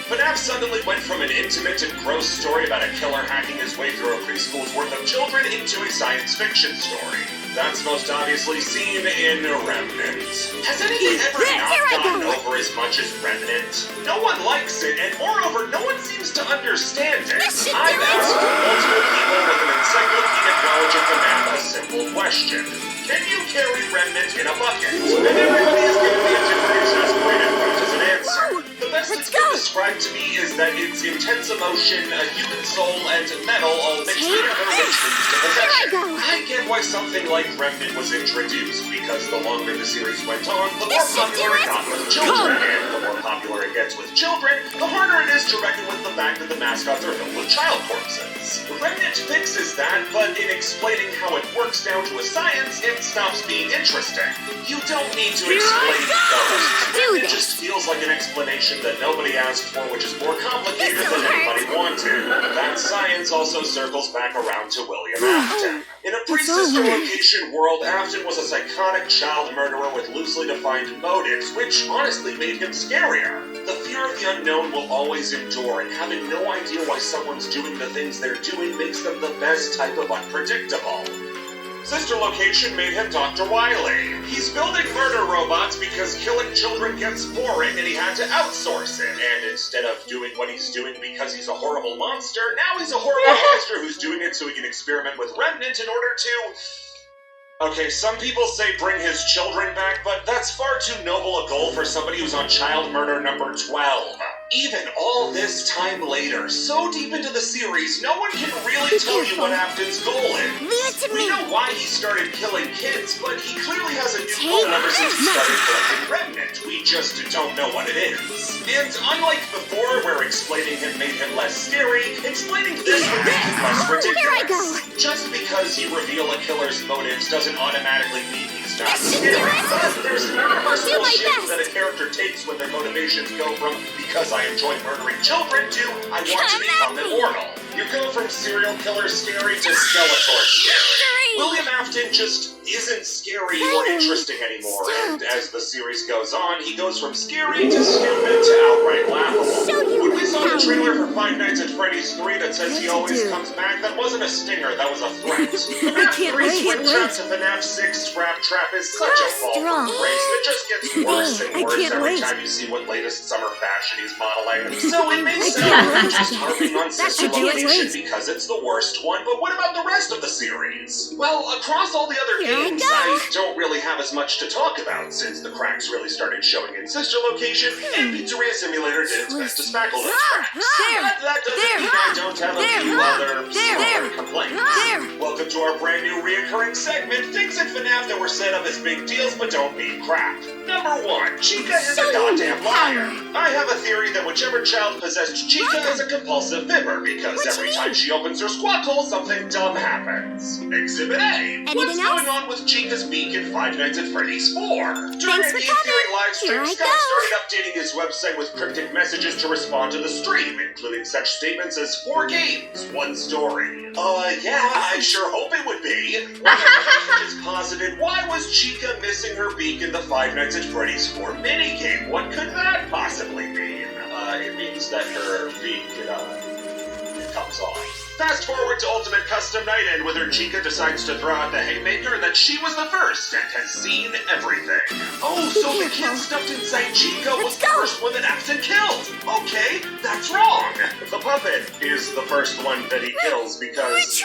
FNAF suddenly went from an intimate and gross story about a killer hacking his way through a preschool's worth of children into a science fiction story. That's most obviously seen in Remnant. Has anyone ever not Here I gotten go. over as much as Remnant? No one likes it, and moreover, no one seems to understand it. This should I've do it. asked multiple people with an encyclopedic knowledge of FNAF a simple question. Can you carry Remnant in a bucket? And everybody has given me a different exasperated grunt as an answer. The best Let's it's been go. described to me is that it's intense emotion, a human soul, and metal all mixed Take together which this. leads to Here I possession. go. I get why something like Remnant was introduced, because the longer the series went on, the more This should popular do it it. got with children, and the more popular it gets with children, the harder it is to reckon with the fact that the mascots are filled with child corpses. Remnant fixes that, but in explaining how it works down to a science, it stops being interesting. You don't need to Here I explain go. ghosts. Do It this. just feels like an explanation that nobody asked for, which is more complicated This'll than hurt. anybody wanted. That science also circles back around to William Afton. In a pre-sister over. location world, Afton was a psychotic child murderer with loosely defined motives, which honestly made him scarier. The fear of the unknown will always endure, and having no idea why someone's doing the things they're doing makes them the best type of unpredictable. Sister Location made him Dr. Wily. He's building murder robots because killing children gets boring and he had to outsource it. And instead of doing what he's doing because he's a horrible monster, now he's a horrible monster who's doing it so he can experiment with Remnant in order to... Okay, some people say bring his children back, but that's far too noble a goal for somebody who's on child murder number 12. Even all this time later, so deep into the series, no one can really tell you what Afton's goal is. Leave it to We me. know why he started killing kids, but he clearly has a new Take goal ever since he this. started collecting Remnant. We just don't know what it is. And unlike before, where explaining him made him less scary, explaining this would make him less ridiculous. Here I go. Just because you reveal a killer's motives doesn't automatically mean he's not This should scary. do it. But there's an irreversible my shift best. that a character takes when their motivations go from because I enjoy murdering children to I want to Come become at me. immortal. You go from serial killer scary to Skeletor scary. Victory. William Afton just isn't scary or interesting anymore, and as the series goes on, he goes from scary to stupid to outright laughable. When we saw the trailer for Five Nights at Freddy's 3 that says he always comes back, that wasn't a stinger, that was a threat. FNAF 3's Spring Trap to FNAF 6 Scrap Trap is such a fall from grace that just gets worse and worse every time you see what latest summer fashion he's modeling. So it makes sense we're just harping on Sister Location because it's the worst one, but what about the rest of the series? Well, across all the other games, I don't really have as much to talk about since the cracks really started showing in Sister Location, and Pizzeria Simulator did its best to spackle those cracks. But that doesn't mean I don't have a few other smaller complaints. Welcome to our brand new reoccurring segment, things in FNAF that were set up as big deals but don't mean crap. Number 1, Chica is a goddamn liar. I have a theory that whichever child possessed Chica is a compulsive fibber, because every time she opens her squawk hole, something dumb happens. Exhibit A. What's going on with Chica's beak in Five Nights at Freddy's 4? During a Game Theory live stream, Scott started updating his website with cryptic messages to respond to the stream, including such statements as 4 games, 1 story. Yeah, I sure hope it would be. When the message is posited, why was Chica missing her beak in the Five Nights at Freddy's 4 minigame? What could that possibly mean? It means that her beak, it comes off. Fast forward to Ultimate Custom Night, and with her Chica decides to throw out the haymaker that she was the first and has seen everything. Oh, so the kid stuffed inside Chica was the first one that Afton killed. Okay, that's wrong. The puppet is the first one that he kills because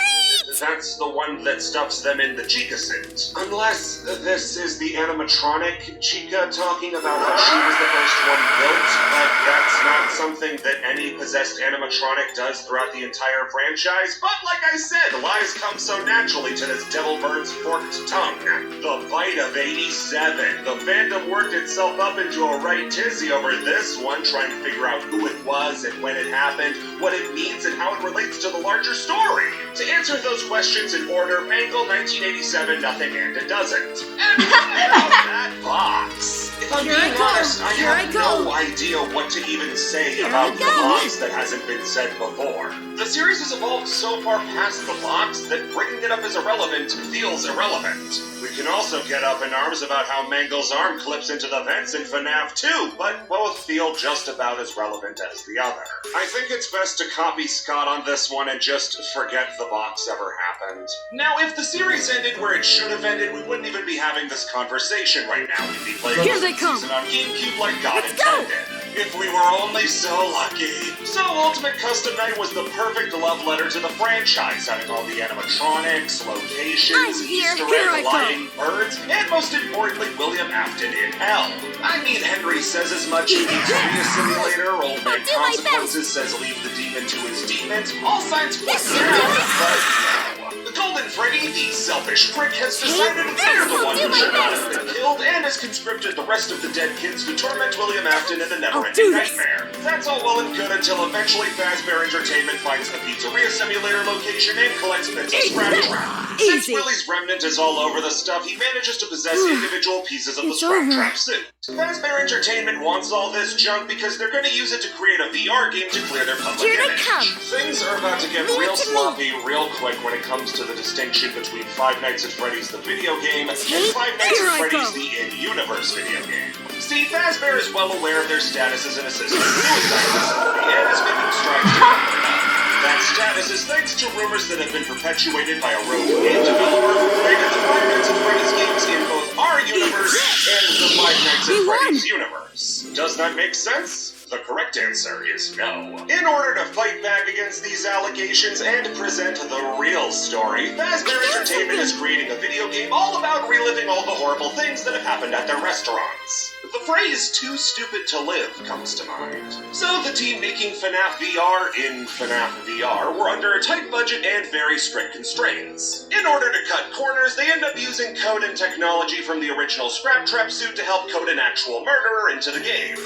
that's the one that stuffs them in the Chica suit. Unless this is the animatronic Chica talking about how she was the first one built, but that's not something that any possessed animatronic does throughout the entire franchise. But like I said, lies come so naturally to this devil bird's forked tongue. The bite of 87. The fandom worked itself up into a right tizzy over this one, trying to figure out who it was and when it happened, what it means, and how it relates to the larger story. To answer those questions in order, Mangle 1987, nothing and it doesn't. And about that box. If I'm being honest, I have no idea what to even say about the box that hasn't been said before. The series has evolved so far past the box that bringing it up as irrelevant feels irrelevant. We can also get up in arms about how Mangle's arm clips into the vents in FNAF 2, but both feel just about as relevant as the other. I think it's best to copy Scott on this one and just forget the box ever happened. Now, if the series ended where it should have ended, we wouldn't even be having this conversation right now. We'd be playing the season on GameCube like God intended. If we were only so lucky. So Ultimate Custom Night was the perfect love letter to the franchise, having all the animatronics, locations, Easter egg lying birds, and most importantly, William Afton in hell. I mean, Henry says as much in Pizzeria Simulator, Old Man Consequences says leave the demon to his demons, all signs point but no. Golden Freddy, the selfish prick, has decided they're the one who should not have been killed and has conscripted the rest of the dead kids to torment William Afton in a never-ending nightmare. That's all well and good until eventually Fazbear Entertainment finds the Pizzeria Simulator location and collects bits of Scrap Trap. Since Willie's remnant is all over the stuff, he manages to possess individual pieces of the Scrap Trap suit. Fazbear Entertainment wants all this junk because they're going to use it to create a VR game to clear their public image. Things are about to get real sloppy real quick when it comes to the distinction between Five Nights at Freddy's the video game and Five Nights at Freddy's the in-universe video game. See, Fazbear is well aware of their status as an assistant suicide facility and is making strides to cover it up. That status is thanks to rumors that have been perpetuated by a rogue game developer who created the Five Nights at Freddy's games in both our universe and the Five Nights at Freddy's universe. Does that make sense? The correct answer is no. In order to fight back against these allegations and present the real story, Fazbear Entertainment is creating a video game all about reliving all the horrible things that have happened at their restaurants. The phrase "too stupid to live" comes to mind. So the team making FNAF VR in FNAF VR were under a tight budget and very strict constraints. In order to cut corners, they end up using code and technology from the original Scrap Trap suit to help code an actual murderer into the game.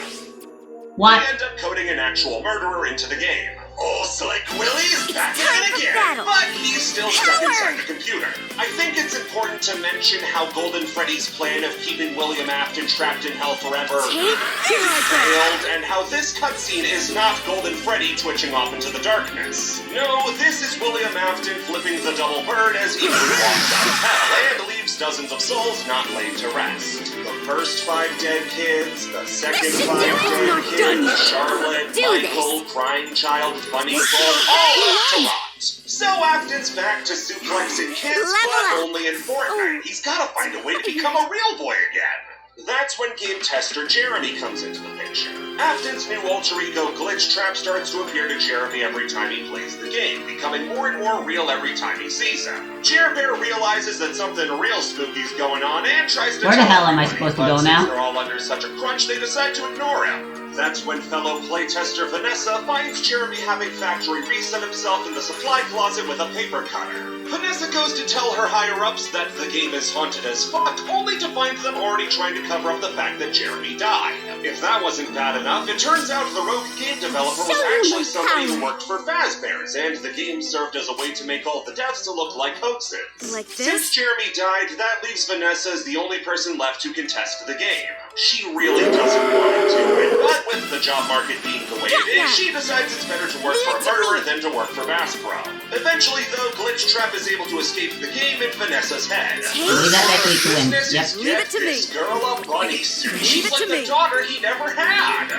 What? They end up coding an actual murderer into the game. Oh, Slick Willie's back at it again, but he's still stuck inside the computer. I think it's important to mention how Golden Freddy's plan of keeping William Afton trapped in hell forever failed, and how this cutscene is not Golden Freddy twitching off into the darkness. No, this is William Afton flipping the double bird as he walks out of hell and leaves leaves dozens of souls not laid to rest. The first 5 dead kids, the second should 5 do it. dead Not kids, done yet. Charlotte, Do Michael, Crying Child, Bunny Full, all left to rot. So Afton's back to suplexing kids, Level but up. only in Fortnite. He's gotta find a way to become a real boy again. That's when game tester Jeremy comes into the picture. Afton's new alter ego Glitch Trap starts to appear to Jeremy every time he plays the game, becoming more and more real every time he sees him. Jer Bear realizes that something real spooky's going on and tries to Where the tell hell am I everybody, supposed to but go since now? they're all under such a crunch, they decide to ignore him. That's when fellow playtester Vanessa finds Jeremy having factory reset himself in the supply closet with a paper cutter. Vanessa goes to tell her higher-ups that the game is haunted as fuck, only to find them already trying to cover up the fact that Jeremy died. If that wasn't bad enough, it turns out the rogue game developer was actually somebody who worked for Fazbear's, and the game served as a way to make all the deaths to look like hoaxes. Like Since this? Jeremy died, that leaves Vanessa as the only person left who can test the game. She really doesn't want to do it, but with the job market being the way it is, she decides it's better to work for a murderer than to work for Bass Pro. Eventually, though, Glitch Trap is able to escape the game in Vanessa's head. Leave that likely to win. Business Yep. is Leave get it to this me. girl a bunny suit. Leave She's it like to the me. daughter he never had.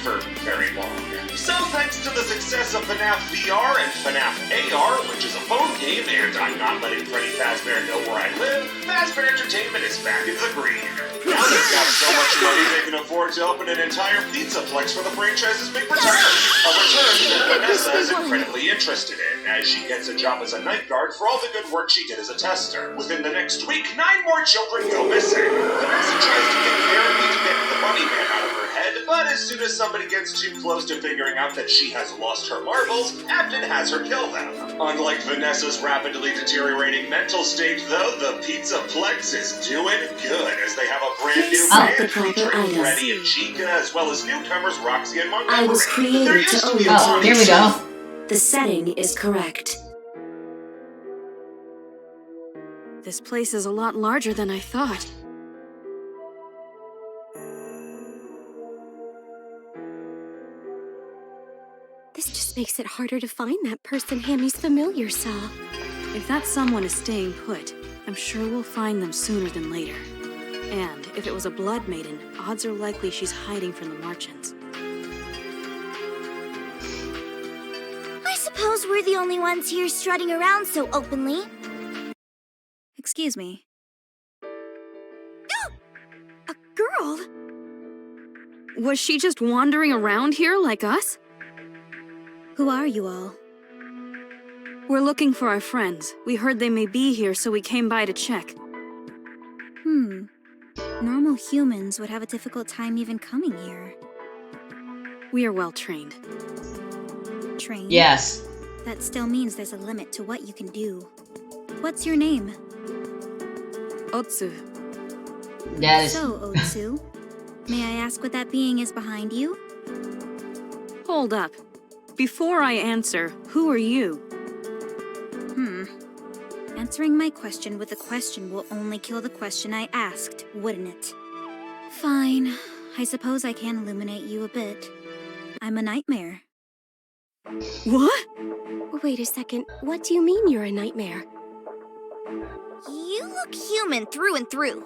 For very long. So thanks to the success of FNAF VR and FNAF AR, which is a phone game, and I'm not letting Freddy Fazbear know where I live, Fazbear Entertainment is back in the green. Now they've got so much money they can afford to open an entire pizzaplex for the franchise's big return. A return that Vanessa is incredibly interested in, as she gets a job as a night guard for all the good work she did as a tester. Within the next week, 9 more children go missing. Vanessa tries to get therapy to get the bunny man out of her head, but as soon as somebody gets too close to figuring out that she has lost her marbles, Afton has her kill them. Unlike Vanessa's rapidly deteriorating mental state, though, the Pizzaplex is doing good, as they have a brand new Oh. band featuring Freddy and Chica, as well as newcomers Roxy and Montgomery. I was created There to used own be a it. Oh, here we go. The setting is correct. This place is a lot larger than I thought. This just makes it harder to find that person Hammy's familiar saw. If that someone is staying put, I'm sure we'll find them sooner than later. And if it was a blood maiden, odds are likely she's hiding from the Marchants. I suppose we're the only ones here strutting around so openly. Excuse me. A girl? Was she just wandering around here like us? Who are you all? We're looking for our friends. We heard they may be here, so we came by to check. Normal humans would have a difficult time even coming here. We are well trained. Trained? Yes. That still means there's a limit to what you can do. What's your name? Otsu. That is. So, Otsu, may I ask what that being is behind you? Hold up. Before I answer, who are you? Answering my question with a question will only kill the question I asked, wouldn't it? Fine. I suppose I can illuminate you a bit. I'm a nightmare. What? Wait a second, what do you mean you're a nightmare? You look human through and through.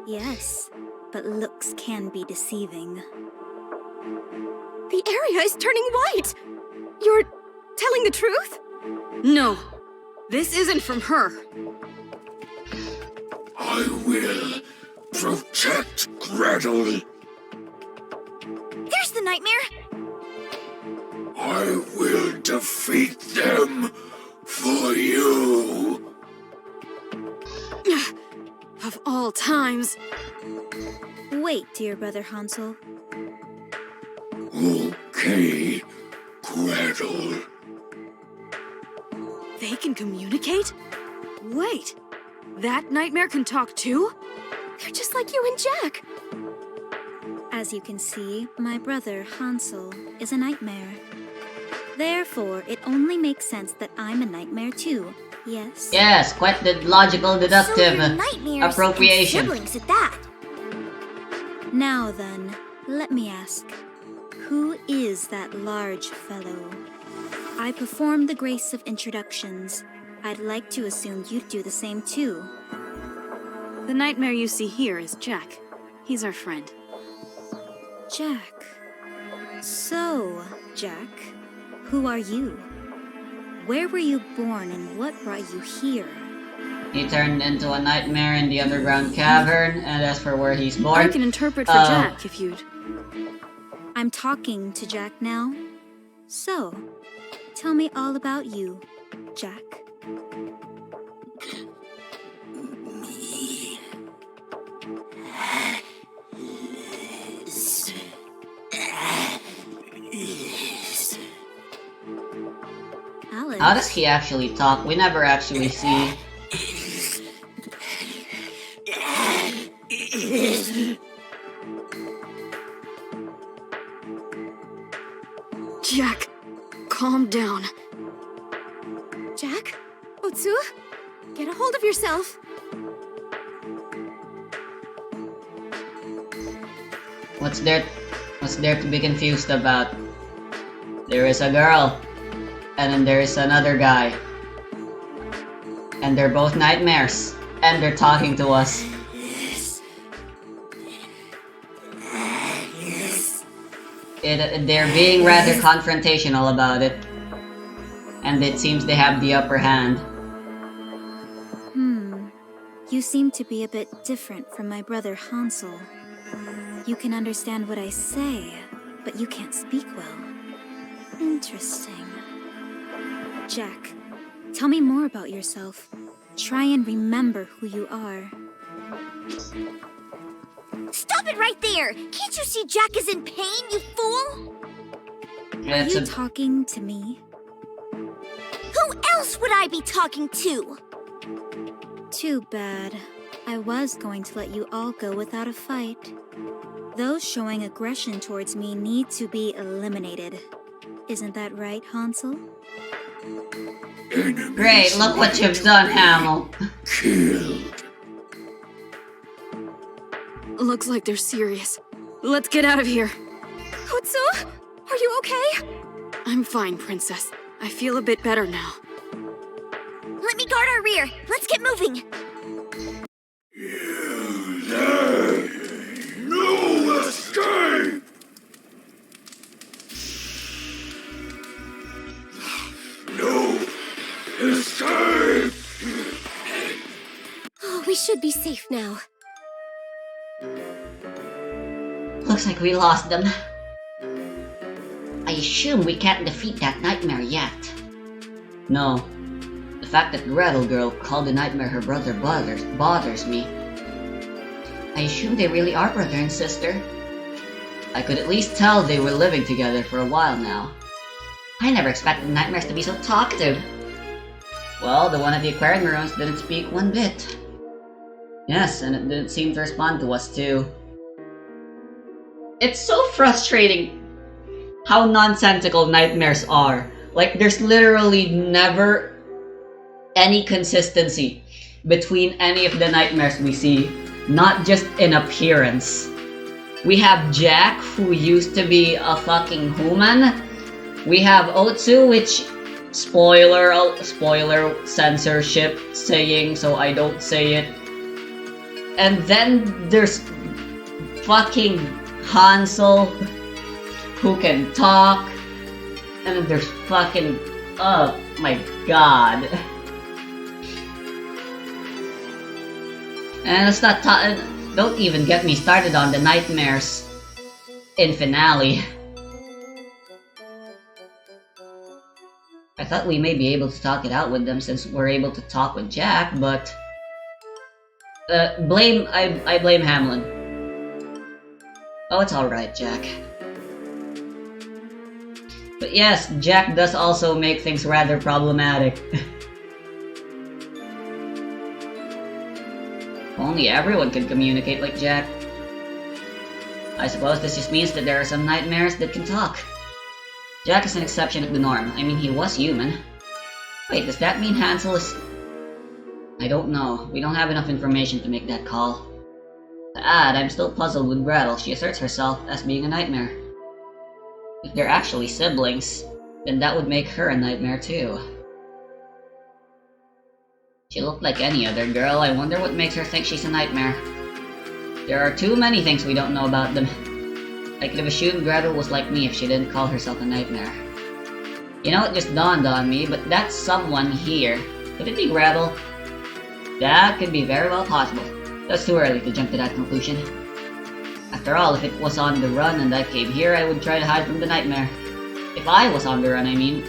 Yes, but looks can be deceiving. The area is turning white! You're telling the truth? No. This isn't from her. I will protect Gretel. There's the nightmare! I will defeat them for you. Of all times. Wait, dear brother Hansel. Okay, Gretel. They can communicate? Wait. That nightmare can talk too? They're just like you and Jack. As you can see, my brother Hansel is a nightmare. Therefore, it only makes sense that I'm a nightmare too. Yes? Yes, quite the logical, deductive So you're nightmares appropriation. and siblings at that. Now then, let me ask, who is that large fellow? I perform the grace of introductions. I'd like to assume you'd do the same too. The nightmare you see here is Jack. He's our friend. Jack. So, Jack, who are you? Where were you born and what brought you here? He turned into a nightmare in the underground cavern, and as for where he's born... I can interpret for Jack if you'd... I'm talking to Jack now. So, tell me all about you, Jack. Alex. How does he actually talk? We never actually see. Jack, calm down. Jack? Otsu? Get a hold of yourself. What's there to be confused about? There is a girl, and then there is another guy. And they're both nightmares, and they're talking to us. They're being rather confrontational about it. And it seems they have the upper hand. You seem to be a bit different from my brother Hansel. You can understand what I say, but you can't speak well. Interesting. Jack, tell me more about yourself. Try and remember who you are. Stop it right there! Can't you see Jack is in pain, you fool? Are you talking to me? Who else would I be talking to? Too bad. I was going to let you all go without a fight. Those showing aggression towards me need to be eliminated. Isn't that right, Hansel? Great, look what you've done, Hamel. Killed. Looks like they're serious. Let's get out of here. Otsu? Are you okay? I'm fine, Princess. I feel a bit better now. Let me guard our rear. Let's get moving. You there! No escape! No escape! Oh, we should be safe now. Looks like we lost them. I assume we can't defeat that nightmare yet. No. The fact that Gretel girl called the nightmare her brother bothers me. I assume they really are brother and sister. I could at least tell they were living together for a while now. I never expected nightmares to be so talkative. Well, the one at the aquarium ruins didn't speak one bit. Yes, and it didn't seem to respond to us too. It's so frustrating how nonsensical nightmares are. Like, there's literally never any consistency between any of the nightmares we see, not just in appearance. We have Jack, who used to be a fucking human. We have Otsu, which, spoiler censorship saying, so I don't say it. And then there's fucking Hansel, who can talk. And then there's fucking, oh my god. And let's not don't even get me started on the nightmares in finale. I thought we may be able to talk it out with them since we're able to talk with Jack, but I blame Hamlin. Oh, it's alright, Jack. But yes, Jack does also make things rather problematic. Only everyone can communicate like Jack. I suppose this just means that there are some nightmares that can talk. Jack is an exception of the norm. I mean, he was human. Wait, does that mean Hansel is... I don't know. We don't have enough information to make that call. To add, I'm still puzzled with Gretel. She asserts herself as being a nightmare. If they're actually siblings, then that would make her a nightmare too. She looked like any other girl. I wonder what makes her think she's a nightmare. There are too many things we don't know about them. I could have assumed Gretel was like me if she didn't call herself a nightmare. You know, it just dawned on me, but that's someone here. Could it be Gretel? That could be very well possible. That's too early to jump to that conclusion. After all, if it was on the run and I came here, I would try to hide from the nightmare. If I was on the run, I mean.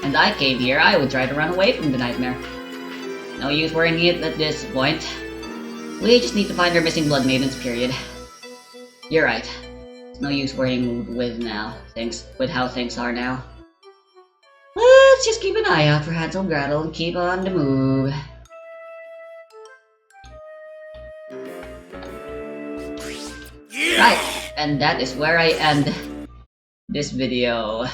And I came here, I would try to run away from the nightmare. No use worrying it at this point. We just need to find our missing blood maidens, period. You're right. There's no use worrying with how things are now. Let's just keep an eye out for Hansel and Gretel and keep on the move. Right, and that is where I end this video.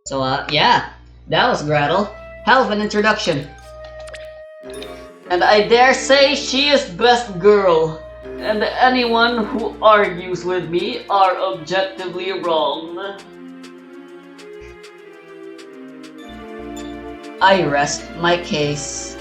So, yeah, that was Gretel. Hell of an introduction. And I dare say she is best girl. And anyone who argues with me are objectively wrong. I rest my case.